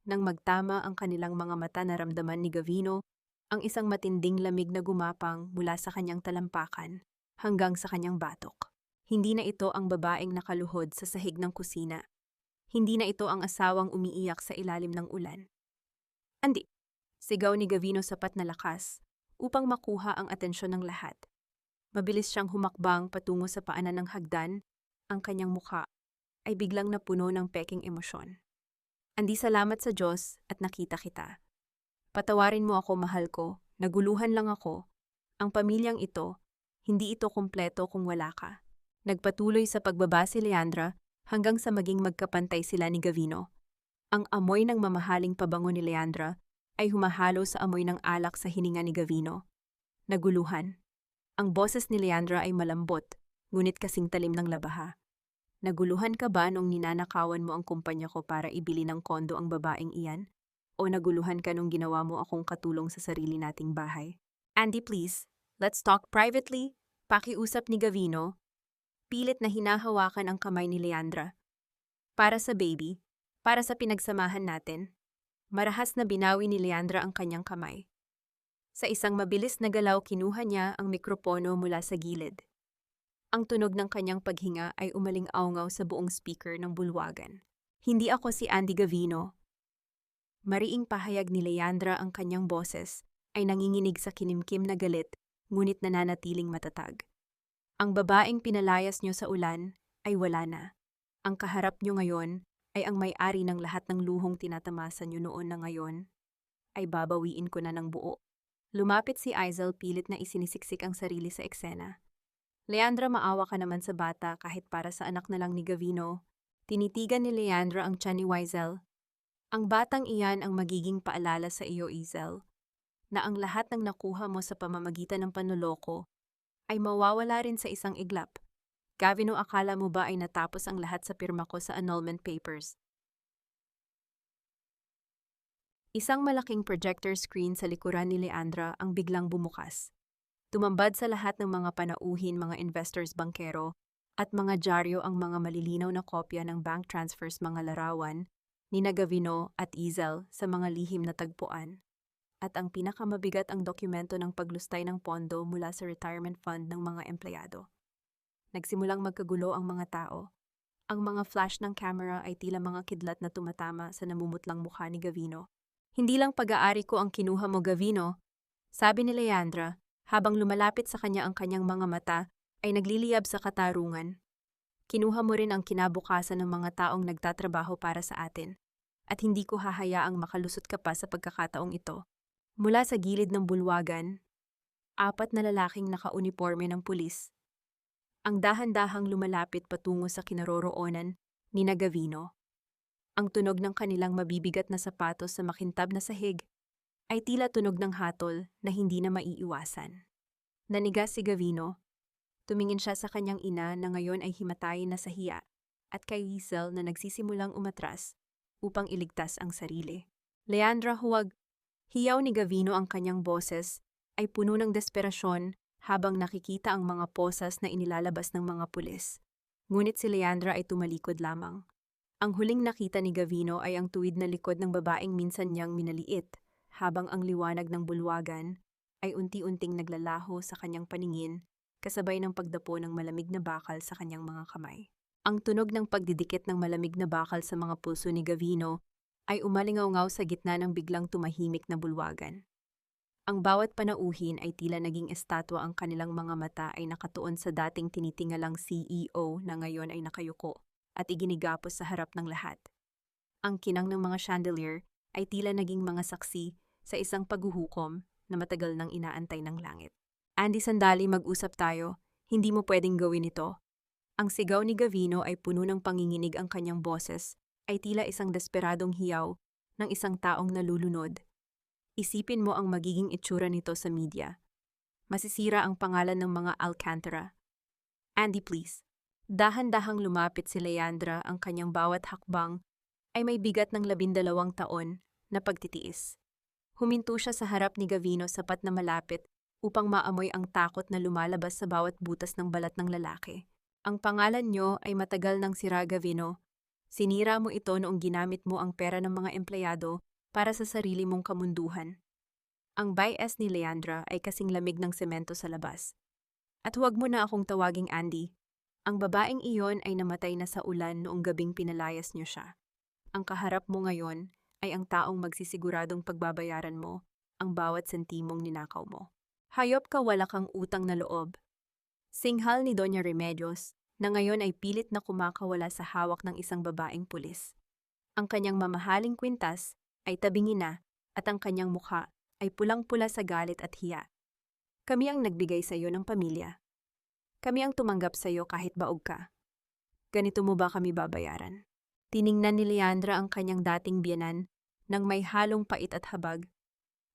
Nang magtama ang kanilang mga mata, naramdaman ni Gavino ang isang matinding lamig na gumapang mula sa kanyang talampakan hanggang sa kanyang batok. Hindi na ito ang babaeng nakaluhod sa sahig ng kusina. Hindi na ito ang asawang umiiyak sa ilalim ng ulan. Andy, sigaw ni Gavino sapat na lakas upang makuha ang atensyon ng lahat. Mabilis siyang humakbang patungo sa paanan ng hagdan. Ang kanyang mukha ay biglang napuno ng peking emosyon. Andy, salamat sa Diyos at nakita kita. Patawarin mo ako, mahal ko. Naguluhan lang ako. Ang pamilyang ito, hindi ito kumpleto kung wala ka. Nagpatuloy sa pagbaba si Leandra hanggang sa maging magkapantay sila ni Gavino. Ang amoy ng mamahaling pabango ni Leandra ay humahalo sa amoy ng alak sa hininga ni Gavino. Naguluhan. Ang boses ni Leandra ay malambot, ngunit kasing talim ng labaha. Naguluhan ka ba nung ninanakawan mo ang kumpanya ko para ibili ng kondo ang babaeng iyan? O naguluhan ka nung ginawa mo akong katulong sa sarili nating bahay? Andy, please. Let's talk privately. Pakiusap ni Gavino. Pilit na hinahawakan ang kamay ni Leandra. Para sa baby, para sa pinagsamahan natin. Marahas na binawi ni Leandra ang kanyang kamay. Sa isang mabilis na galaw kinuha niya ang mikropono mula sa gilid. Ang tunog ng kanyang paghinga ay umaling-aungaw sa buong speaker ng bulwagan. Hindi ako si Andy Gavino. Mariing pahayag ni Leandra ang kanyang boses ay nanginginig sa kinimkim na galit ngunit nananatiling matatag. Ang babaeng pinalayas niyo sa ulan ay wala na. Ang kaharap niyo ngayon ay ang may-ari ng lahat ng luhong tinatamasa niyo noon na ngayon ay babawiin ko na ng buo. Lumapit si Izel pilit na isinisiksik ang sarili sa eksena. Leandra, maawa ka naman sa bata kahit para sa anak na lang ni Gavino. Tinitigan ni Leandra ang tiyan ni Izel. Ang batang iyan ang magiging paalala sa iyo, Izel, na ang lahat ng nakuha mo sa pamamagitan ng panloloko ay mawawala rin sa isang iglap. Gavino, akala mo ba ay natapos ang lahat sa pirma ko sa annulment papers? Isang malaking projector screen sa likuran ni Leandra ang biglang bumukas. Tumambad sa lahat ng mga panauhin, mga investors, bankero, at mga dyaryo ang mga malilinaw na kopya ng bank transfers, mga larawan ni Gavino at Izel sa mga lihim na tagpuan. At ang pinakamabigat, ang dokumento ng paglustay ng pondo mula sa retirement fund ng mga empleyado. Nagsimulang magkagulo ang mga tao. Ang mga flash ng camera ay tila mga kidlat na tumatama sa namumutlang mukha ni Gavino. Hindi lang pag-aari ko ang kinuha mo, Gavino, sabi ni Leandra, habang lumalapit sa kanya ang kanyang mga mata ay nagliliyab sa katarungan. Kinuha mo rin ang kinabukasan ng mga taong nagtatrabaho para sa atin. At hindi ko hahayaang makalusot ka pa sa pagkakataong ito. Mula sa gilid ng bulwagan, 4 na lalaking nakauniporme ng pulis ang dahan-dahang lumalapit patungo sa kinaroroonan ni Gavino. Ang tunog ng kanilang mabibigat na sapatos sa makintab na sahig ay tila tunog ng hatol na hindi na maiiwasan. Nanigas si Gavino. Tumingin siya sa kanyang ina na ngayon ay himatayin na sa hiya at kay Izel na nagsisimulang umatras upang iligtas ang sarili. Leandra, huwag! Hiyaw ni Gavino, ang kanyang boses ay puno ng desperasyon habang nakikita ang mga posas na inilalabas ng mga pulis. Ngunit si Leandra ay tumalikod lamang. Ang huling nakita ni Gavino ay ang tuwid na likod ng babaeng minsan niyang minaliit, habang ang liwanag ng bulwagan ay unti-unting naglalaho sa kanyang paningin kasabay ng pagdapo ng malamig na bakal sa kanyang mga kamay. Ang tunog ng pagdidikit ng malamig na bakal sa mga pulso ni Gavino ay umalingaw-ngaw sa gitna ng biglang tumahimik na bulwagan. Ang bawat panauhin ay tila naging estatwa, ang kanilang mga mata ay nakatuon sa dating tinitingalang CEO na ngayon ay nakayuko at iginigapos sa harap ng lahat. Ang kinang ng mga chandelier ay tila naging mga saksi sa isang paghuhukom na matagal nang inaantay ng langit. Andy, sandali, mag-usap tayo. Hindi mo pwedeng gawin ito. Ang sigaw ni Gavino ay puno ng panginginig, ang kanyang boses ay tila isang desperadong hiyaw ng isang taong nalulunod. Isipin mo ang magiging itsura nito sa media. Masisira ang pangalan ng mga Alcantara. Andy, please. Dahan-dahang lumapit si Leandra, ang kanyang bawat hakbang ay may bigat ng 12 taon na pagtitiis. Huminto siya sa harap ni Gavino sapat na malapit upang maamoy ang takot na lumalabas sa bawat butas ng balat ng lalaki. Ang pangalan niyo ay matagal nang sira, Gavino. Sinira mo ito noong ginamit mo ang pera ng mga empleyado para sa sarili mong kamunduhan. Ang bias ni Leandra ay kasing lamig ng semento sa labas. At huwag mo na akong tawaging Andy. Ang babaeng iyon ay namatay na sa ulan noong gabing pinalayas niyo siya. Ang kaharap mo ngayon ay ang taong magsisiguradong pagbabayaran mo ang bawat sentimong ninakaw mo. Hayop ka, wala kang utang na loob. Singhal ni Doña Remedios na ngayon ay pilit na kumakawala sa hawak ng isang babaeng pulis. Ang kanyang mamahaling kwintas ay tabingin na at ang kanyang mukha ay pulang-pula sa galit at hiya. Kami ang nagbigay sa iyo ng pamilya. Kami ang tumanggap sa iyo kahit baog ka. Ganito mo ba kami babayaran? Tiningnan ni Leandra ang kanyang dating biyenan nang may halong pait at habag.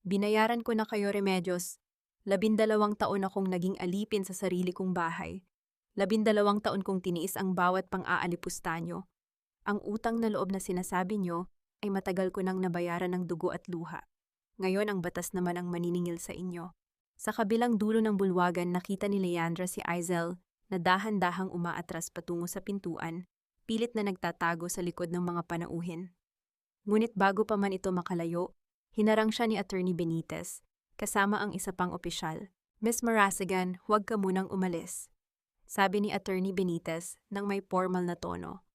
Binayaran ko na kayo, Remedios. 12 taon akong naging alipin sa sarili kong bahay. 12 taon kong tiniis ang bawat pang-aalipusta nyo. Ang utang na loob na sinasabi nyo ay matagal ko nang nabayaran ng dugo at luha. Ngayon ang batas naman ang maniningil sa inyo. Sa kabilang dulo ng bulwagan nakita ni Leandra si Aizel na dahan-dahang umaatras patungo sa pintuan, pilit na nagtatago sa likod ng mga panauhin. Ngunit bago pa man ito makalayo, hinarang siya ni Attorney Benitez, kasama ang isa pang opisyal. Miss Marasigan, huwag ka munang umalis. Sabi ni Attorney Benitez nang may formal na tono.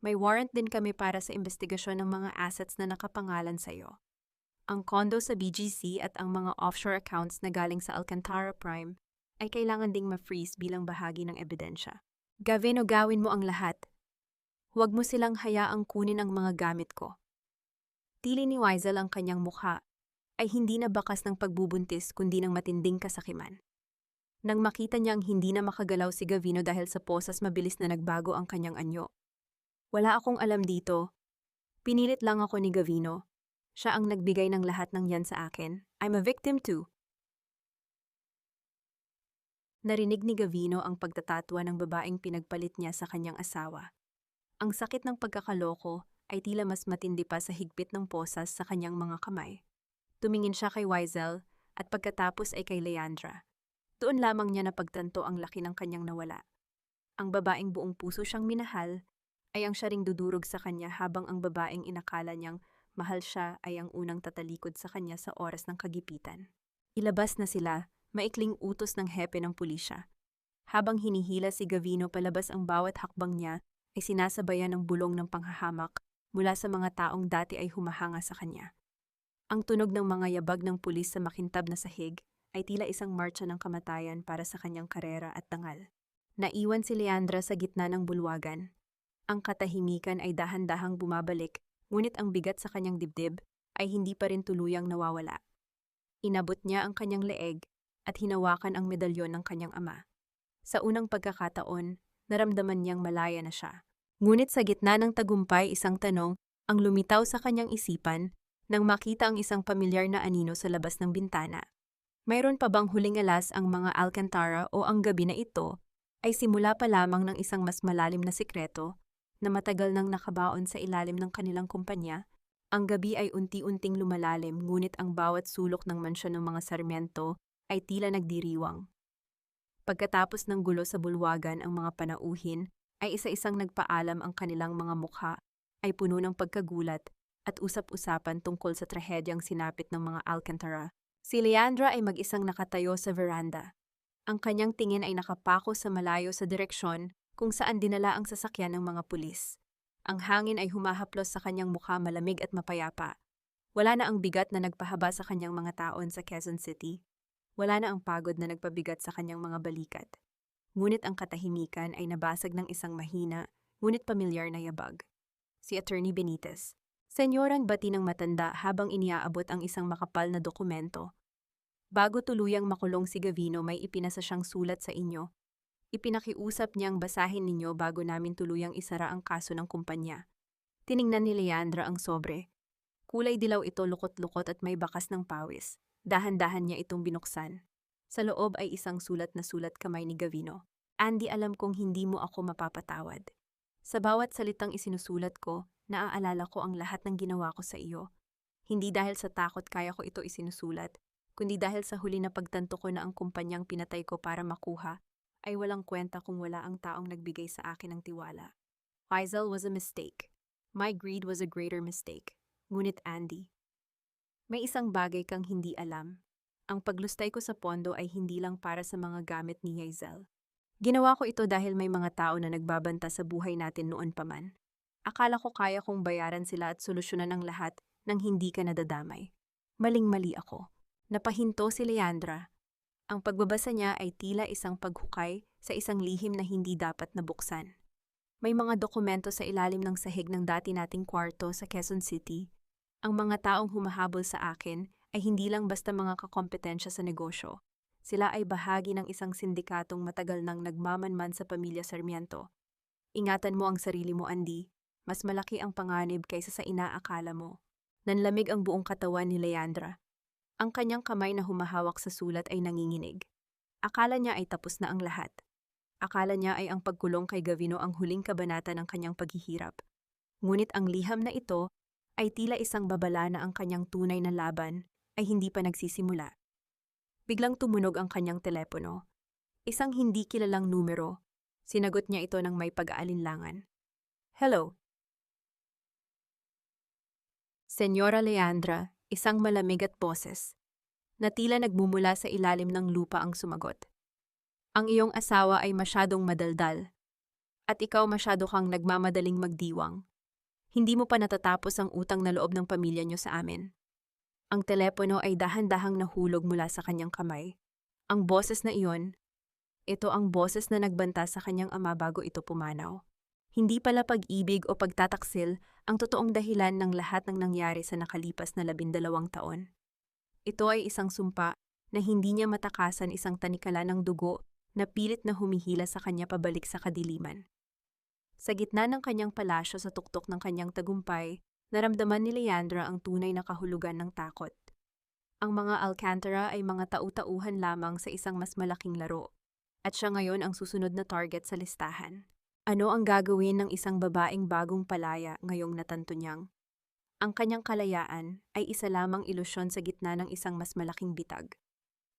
May warrant din kami para sa investigasyon ng mga assets na nakapangalan sa iyo. Ang condo sa BGC at ang mga offshore accounts na galing sa Alcantara Prime ay kailangan ding ma-freeze bilang bahagi ng ebidensya. Gavino, gawin mo ang lahat. Huwag mo silang hayaang kunin ang mga gamit ko. Tili ni Weisel ang kanyang mukha ay hindi na bakas ng pagbubuntis kundi ng matinding kasakiman. Nang makita niyang hindi na makagalaw si Gavino dahil sa posas mabilis na nagbago ang kanyang anyo. Wala akong alam dito. Pinilit lang ako ni Gavino. Siya ang nagbigay ng lahat ng yan sa akin. I'm a victim too. Narinig ni Gavino ang pagtatatwa ng babaeng pinagpalit niya sa kanyang asawa. Ang sakit ng pagkakaloko ay tila mas matindi pa sa higpit ng posas sa kanyang mga kamay. Tumingin siya kay Weisel at pagkatapos ay kay Leandra. Doon lamang niya napagtanto ang laki ng kanyang nawala. Ang babaeng buong puso siyang minahal ay ang siya ring dudurog sa kanya habang ang babaeng inakala niyang mahal siya ay ang unang tatalikod sa kanya sa oras ng kagipitan. Ilabas na sila, maikling utos ng hepe ng pulisya. Habang hinihila si Gavino palabas ang bawat hakbang niya ay sinasabayan ng bulong ng panghahamak mula sa mga taong dati ay humahanga sa kanya. Ang tunog ng mga yabag ng pulis sa makintab na sahig ay tila isang marcha ng kamatayan para sa kanyang karera at dangal. Naiwan si Leandra sa gitna ng bulwagan. Ang katahimikan ay dahan-dahang bumabalik, ngunit ang bigat sa kanyang dibdib ay hindi pa rin tuluyang nawawala. Inabot niya ang kanyang leeg at hinawakan ang medalyon ng kanyang ama. Sa unang pagkakataon, naramdaman niyang malaya na siya. Ngunit sa gitna ng tagumpay, isang tanong ang lumitaw sa kanyang isipan nang makita ang isang pamilyar na anino sa labas ng bintana. Mayroon pa bang huling alas ang mga Alcantara o ang gabi na ito ay simula pa lamang ng isang mas malalim na sikreto na matagal nang nakabaon sa ilalim ng kanilang kumpanya? Ang gabi ay unti-unting lumalalim ngunit ang bawat sulok ng mansyon ng mga Sarmiento ay tila nagdiriwang. Pagkatapos ng gulo sa bulwagan ang mga panauhin ay isa-isang nagpaalam ang kanilang mga mukha ay puno ng pagkagulat at usap-usapan tungkol sa trahedyang sinapit ng mga Alcantara. Si Leandra ay mag-isang nakatayo sa veranda. Ang kanyang tingin ay nakapako sa malayo sa direksyon kung saan dinala ang sasakyan ng mga pulis. Ang hangin ay humahaplos sa kanyang mukha malamig at mapayapa. Wala na ang bigat na nagpahaba sa kanyang mga taon sa Quezon City. Wala na ang pagod na nagpabigat sa kanyang mga balikat. Ngunit ang katahimikan ay nabasag ng isang mahina, ngunit pamilyar na yabag. Si Attorney Benitez. Senyorang bati ng matanda habang iniaabot ang isang makapal na dokumento. Bago tuluyang makulong si Gavino may ipinasa siyang sulat sa inyo. Ipinakiusap niyang basahin ninyo bago namin tuluyang isara ang kaso ng kumpanya. Tiningnan ni Leandra ang sobre. Kulay dilaw ito, lukot-lukot at may bakas ng pawis. Dahan-dahan niya itong binuksan. Sa loob ay isang sulat na sulat kamay ni Gavino. Andy, alam kong hindi mo ako mapapatawad. Sa bawat salitang isinusulat ko, naaalala ko ang lahat ng ginawa ko sa iyo. Hindi dahil sa takot kaya ko ito isinusulat, kundi dahil sa huli na pagtanto ko na ang kumpanyang pinatay ko para makuha ay walang kwenta kung wala ang taong nagbigay sa akin ng tiwala. Faisal was a mistake. My greed was a greater mistake. Ngunit Andy, may isang bagay kang hindi alam. Ang paglustay ko sa pondo ay hindi lang para sa mga gamit ni Yazel. Ginawa ko ito dahil may mga tao na nagbabanta sa buhay natin noon pa man. Akala ko kaya kong bayaran sila at solusyonan ang lahat nang hindi ka nadadamay. Maling-mali ako. Napahinto si Leandra. Ang pagbabasa niya ay tila isang paghukay sa isang lihim na hindi dapat nabuksan. May mga dokumento sa ilalim ng sahig ng dati nating kwarto sa Quezon City. Ang mga taong humahabol sa akin ay hindi lang basta mga kakompetensya sa negosyo. Sila ay bahagi ng isang sindikatong matagal nang nagmamanman sa pamilya Sarmiento. Ingatan mo ang sarili mo, Andy. Mas malaki ang panganib kaysa sa inaakala mo. Nanlamig ang buong katawan ni Leandra. Ang kanyang kamay na humahawak sa sulat ay nanginginig. Akala niya ay tapos na ang lahat. Akala niya ay ang pagkulong kay Gavino ang huling kabanata ng kanyang paghihirap. Ngunit ang liham na ito ay tila isang babala na ang kanyang tunay na laban ay hindi pa nagsisimula. Biglang tumunog ang kanyang telepono. Isang hindi kilalang numero. Sinagot niya ito ng may pag-aalinlangan. Hello. Senyora Leandra, isang malamig at boses, na tila nagmumula sa ilalim ng lupa ang sumagot. Ang iyong asawa ay masyadong madaldal, at ikaw masyado kang nagmamadaling magdiwang. Hindi mo pa natatapos ang utang na loob ng pamilya niyo sa amin. Ang telepono ay dahan-dahang nahulog mula sa kanyang kamay. Ang boses na iyon, ito ang boses na nagbanta sa kanyang ama bago ito pumanaw. Hindi pala pag-ibig o pagtataksil ang totoong dahilan ng lahat ng nangyari sa nakalipas na 12 taon. Ito ay isang sumpa na hindi niya matakasan, isang tanikala ng dugo na pilit na humihila sa kanya pabalik sa kadiliman. Sa gitna ng kanyang palasyo sa tuktok ng kanyang tagumpay, naramdaman ni Leandra ang tunay na kahulugan ng takot. Ang mga Alcantara ay mga tau-tauhan lamang sa isang mas malaking laro, at siya ngayon ang susunod na target sa listahan. Ano ang gagawin ng isang babaeng bagong palaya ngayong natanto niyang? Ang kanyang kalayaan ay isa lamang ilusyon sa gitna ng isang mas malaking bitag.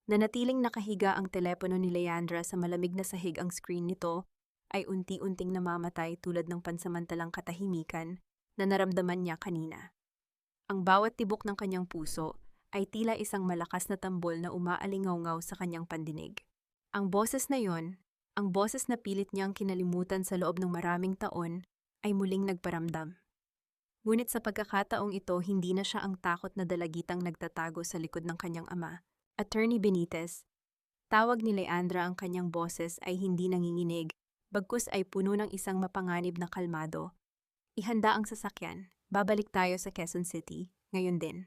Nanatiling nakahiga ang telepono ni Leandra sa malamig na sahig, ang screen nito ay unti-unting namamatay tulad ng pansamantalang katahimikan na naramdaman niya kanina. Ang bawat tibok ng kanyang puso ay tila isang malakas na tambol na umaalingaw-ngaw sa kanyang pandinig. Ang boses na yon, ang boses na pilit niyang kinalimutan sa loob ng maraming taon, ay muling nagparamdam. Ngunit sa pagkakataong ito, hindi na siya ang takot na dalagitang nagtatago sa likod ng kanyang ama. Attorney Benitez, tawag ni Leandra. Ang kanyang boses ay hindi nanginginig, bagkus ay puno ng isang mapanganib na kalmado. Ihanda ang sasakyan, babalik tayo sa Quezon City, ngayon din.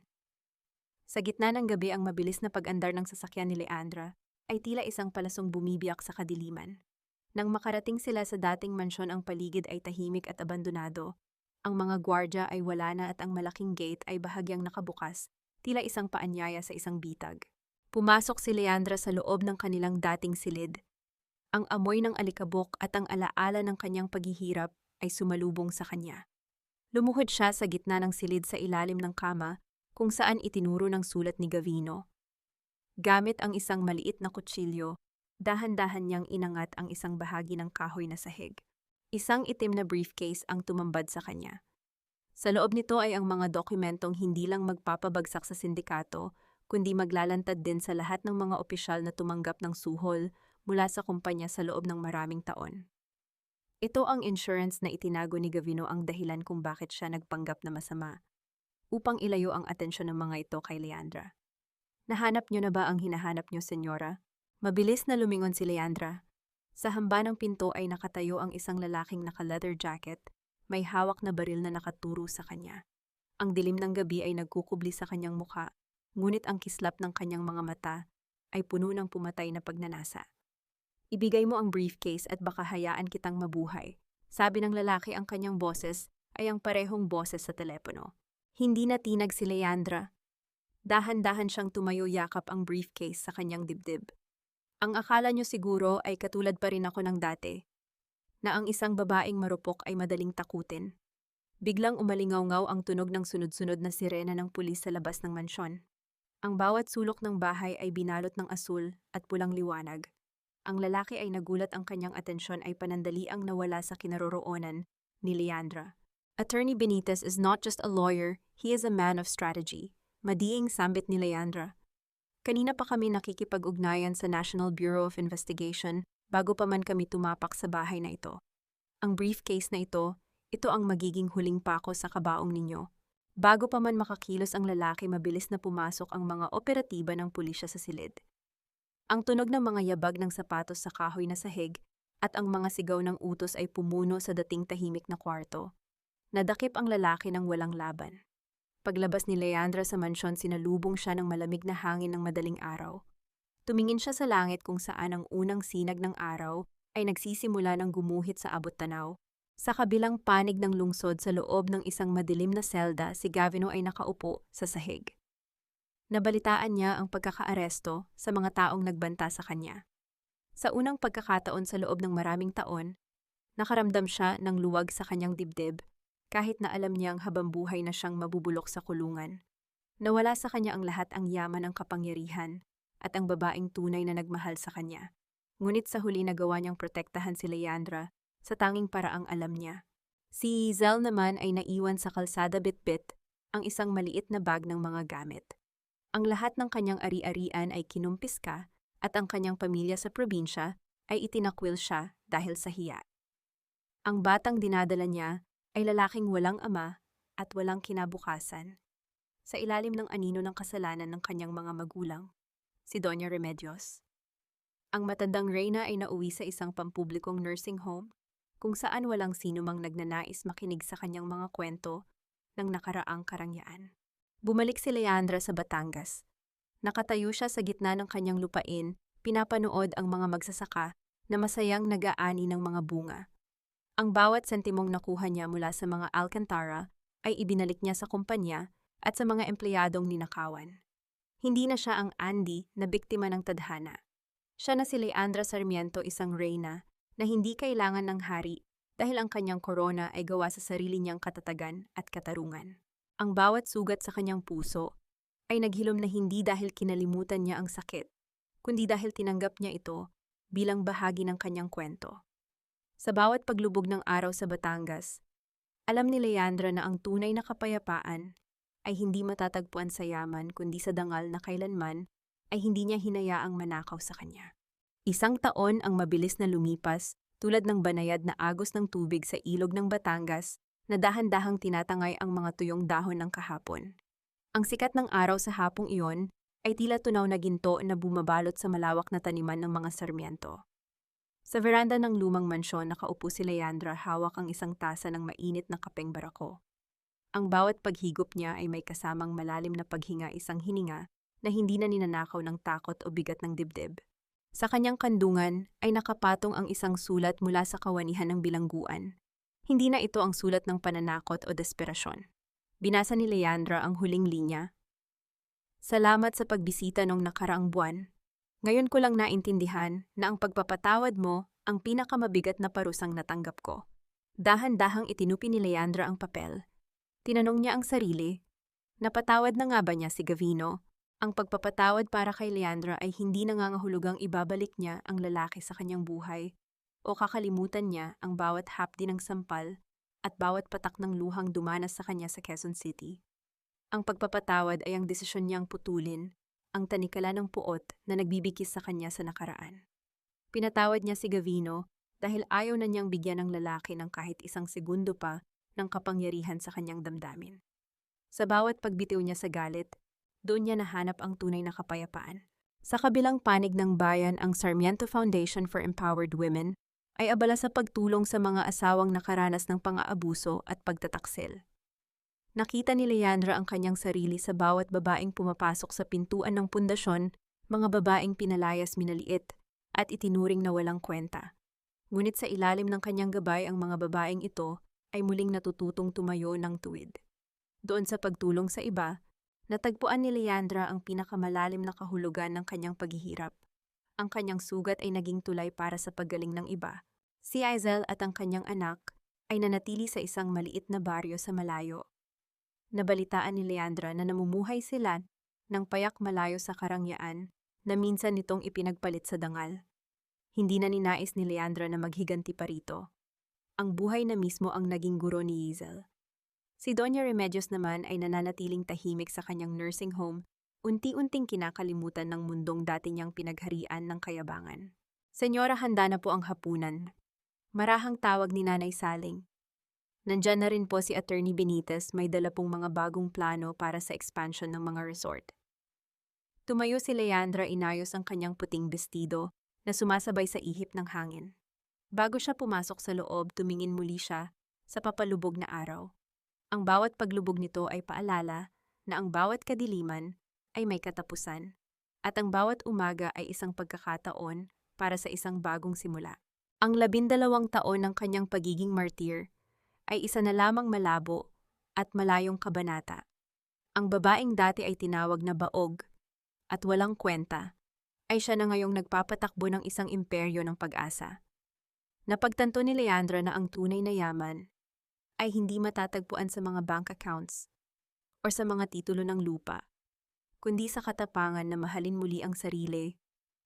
Sa gitna ng gabi, ang mabilis na pag-andar ng sasakyan ni Leandra ay tila isang palasong bumibiyak sa kadiliman. Nang makarating sila sa dating mansyon, ang paligid ay tahimik at abandonado. Ang mga gwardya ay wala na at ang malaking gate ay bahagyang nakabukas, tila isang paanyaya sa isang bitag. Pumasok si Leandra sa loob ng kanilang dating silid. Ang amoy ng alikabok at ang alaala ng kanyang paghihirap ay sumalubong sa kanya. Lumuhod siya sa gitna ng silid sa ilalim ng kama kung saan itinuro ng sulat ni Gavino. Gamit ang isang maliit na kutsilyo, dahan-dahan niyang inangat ang isang bahagi ng kahoy na sahig. Isang itim na briefcase ang tumambad sa kanya. Sa loob nito ay ang mga dokumentong hindi lang magpapabagsak sa sindikato, kundi maglalantad din sa lahat ng mga opisyal na tumanggap ng suhol mula sa kumpanya sa loob ng maraming taon. Ito ang insurance na itinago ni Gavino, ang dahilan kung bakit siya nagpanggap na masama, upang ilayo ang atensyon ng mga ito kay Leandra. Nahanap niyo na ba ang hinahanap niyo, senyora? Mabilis na lumingon si Leandra. Sa hamba ng pinto ay nakatayo ang isang lalaking naka-leather jacket, may hawak na baril na nakaturo sa kanya. Ang dilim ng gabi ay nagkukubli sa kanyang mukha, ngunit ang kislap ng kanyang mga mata ay puno ng pumatay na pagnanasa. Ibigay mo ang briefcase at baka hayaan kitang mabuhay, sabi ng lalaki. Ang kanyang boses ay ang parehong boses sa telepono. Hindi natinag si Leandra. Dahan-dahan siyang tumayo, yakap ang briefcase sa kanyang dibdib. Ang akala niyo siguro ay katulad pa rin ako ng dati, na ang isang babaeng marupok ay madaling takutin. Biglang umalingaw-ngaw ang tunog ng sunod-sunod na sirena ng pulis sa labas ng mansyon. Ang bawat sulok ng bahay ay binalot ng asul at pulang liwanag. Ang lalaki ay nagulat, ang kanyang atensyon ay panandaliang nawala sa kinaroroonan ni Leandra. Attorney Benitez is not just a lawyer, he is a man of strategy. Madiing sambit ni Leandra. Kanina pa kami nakikipag-ugnayan sa National Bureau of Investigation bago pa man kami tumapak sa bahay na ito. Ang briefcase na ito ang magiging huling pako sa kabaong ninyo. Bago pa man makakilos ang lalaki, mabilis na pumasok ang mga operatiba ng pulisya sa silid. Ang tunog ng mga yabag ng sapatos sa kahoy na sahig at ang mga sigaw ng utos ay pumuno sa dating tahimik na kwarto. Nadakip ang lalaki ng walang laban. Paglabas ni Leandra sa mansyon, sinalubong siya ng malamig na hangin ng madaling araw. Tumingin siya sa langit kung saan ang unang sinag ng araw ay nagsisimula ng gumuhit sa abot-tanaw. Sa kabilang panig ng lungsod, sa loob ng isang madilim na selda, si Gavino ay nakaupo sa sahig. Nabalitaan niya ang pagkakaaresto sa mga taong nagbanta sa kanya. Sa unang pagkakataon sa loob ng maraming taon, nakaramdam siya ng luwag sa kanyang dibdib, kahit na alam niyang habambuhay na siyang mabubulok sa kulungan. Nawala sa kanya ang lahat, ang yaman, ang kapangyarihan, at ang babaeng tunay na nagmahal sa kanya. Ngunit sa huli nagawa niyang protektahan si Leandra sa tanging paraang alam niya. Si Zel naman ay naiwan sa kalsada bitbit ang isang maliit na bag ng mga gamit. Ang lahat ng kanyang ari-arian ay kinumpiska at ang kanyang pamilya sa probinsya ay itinakwil siya dahil sa hiya. Ang batang dinadala niya ay lalaking walang ama at walang kinabukasan. Sa ilalim ng anino ng kasalanan ng kanyang mga magulang, si Doña Remedios. Ang matandang Reyna ay nauwi sa isang pampublikong nursing home kung saan walang sino mang nagnanais makinig sa kanyang mga kwento ng nakaraang karangyaan. Bumalik si Leandra sa Batangas. Nakatayo siya sa gitna ng kanyang lupain, pinapanood ang mga magsasaka na masayang nag-aani ng mga bunga. Ang bawat sentimong nakuha niya mula sa mga Alcantara ay ibinalik niya sa kumpanya at sa mga empleyadong ninakawan. Hindi na siya ang Andy na biktima ng tadhana. Siya na si Leandra Sarmiento, isang reyna na hindi kailangan ng hari dahil ang kanyang korona ay gawa sa sarili niyang katatagan at katarungan. Ang bawat sugat sa kanyang puso ay naghilom na hindi dahil kinalimutan niya ang sakit, kundi dahil tinanggap niya ito bilang bahagi ng kanyang kwento. Sa bawat paglubog ng araw sa Batangas, alam ni Leandra na ang tunay na kapayapaan ay hindi matatagpuan sa yaman kundi sa dangal na kailanman ay hindi niya hinayaang manakaw sa kanya. Isang taon ang mabilis na lumipas tulad ng banayad na agos ng tubig sa ilog ng Batangas na dahan-dahang tinatangay ang mga tuyong dahon ng kahapon. Ang sikat ng araw sa hapong iyon ay tila tunaw na ginto na bumabalot sa malawak na taniman ng mga sarmiento. Sa veranda ng lumang mansyon nakaupo si Leandra, hawak ang isang tasa ng mainit na kapeng barako. Ang bawat paghigop niya ay may kasamang malalim na paghinga, isang hininga na hindi na ninanakaw ng takot o bigat ng dibdib. Sa kanyang kandungan ay nakapatong ang isang sulat mula sa kawanihan ng bilangguan. Hindi na ito ang sulat ng pananakot o desperasyon. Binasa ni Leandra ang huling linya. Salamat sa pagbisita nung nakaraang buwan. Ngayon ko lang naintindihan na ang pagpapatawad mo ang pinakamabigat na parusang natanggap ko. Dahan-dahang itinupi ni Leandra ang papel. Tinanong niya ang sarili, napatawad na nga ba niya si Gavino? Ang pagpapatawad para kay Leandra ay hindi nangangahulugang ibabalik niya ang lalaki sa kanyang buhay o kakalimutan niya ang bawat hapdi ng sampal at bawat patak ng luhang dumanas sa kanya sa Quezon City. Ang pagpapatawad ay ang desisyon niyang putulin ang tanikala ng puot na nagbibigkis sa kanya sa nakaraan. Pinatawad niya si Gavino dahil ayaw na niyang bigyan ng lalaki ng kahit isang segundo pa ng kapangyarihan sa kanyang damdamin. Sa bawat pagbitiw niya sa galit, doon niya nahanap ang tunay na kapayapaan. Sa kabilang panig ng bayan, ang Sarmiento Foundation for Empowered Women ay abala sa pagtulong sa mga asawang nakaranas ng pang-aabuso at pagtataksil. Nakita ni Leandra ang kanyang sarili sa bawat babaeng pumapasok sa pintuan ng pundasyon, mga babaeng pinalayas minaliit at itinuring na walang kwenta. Ngunit sa ilalim ng kanyang gabay, ang mga babaeng ito ay muling natututong tumayo ng tuwid. Doon sa pagtulong sa iba, natagpuan ni Leandra ang pinakamalalim na kahulugan ng kanyang paghihirap. Ang kanyang sugat ay naging tulay para sa paggaling ng iba. Si Izel at ang kanyang anak ay nanatili sa isang maliit na baryo sa malayo. Nabalitaan ni Leandra na namumuhay sila ng payak malayo sa karangyaan na minsan nitong ipinagpalit sa dangal. Hindi na ninais ni Leandra na maghiganti pa rito. Ang buhay na mismo ang naging guro ni Izel. Si Doña Remedios naman ay nananatiling tahimik sa kanyang nursing home, unti-unting kinakalimutan ng mundong dati niyang pinagharian ng kayabangan. Senyora, handa na po ang hapunan. Marahang tawag ni Nanay Saling. Nandyan na rin po si Attorney Benitez, may dala pong mga bagong plano para sa expansion ng mga resort. Tumayo si Leandra, inayos ang kanyang puting bestido na sumasabay sa ihip ng hangin. Bago siya pumasok sa loob, tumingin muli siya sa papalubog na araw. Ang bawat paglubog nito ay paalala na ang bawat kadiliman ay may katapusan at ang bawat umaga ay isang pagkakataon para sa isang bagong simula. Ang 12 taon ng kanyang pagiging martir ay isa na lamang malabo at malayong kabanata. Ang babaeng dati ay tinawag na baog at walang kwenta ay siya na ngayong nagpapatakbo ng isang imperyo ng pag-asa. Napagtanto ni Leandra na ang tunay na yaman ay hindi matatagpuan sa mga bank accounts o sa mga titulo ng lupa, kundi sa katapangan na mahalin muli ang sarili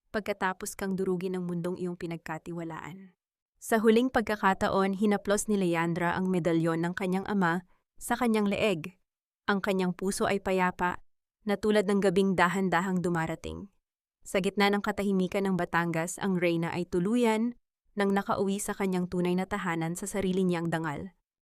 pagkatapos kang durugin ng mundong iyong pinagkatiwalaan. Sa huling pagkakataon, hinaplos ni Leandra ang medalyon ng kanyang ama sa kanyang leeg. Ang kanyang puso ay payapa, na tulad ng gabing dahan-dahang dumarating. Sa gitna ng katahimikan ng Batangas, ang Reyna ay tuluyan nang nakauwi sa kanyang tunay na tahanan sa sarili niyang dangal.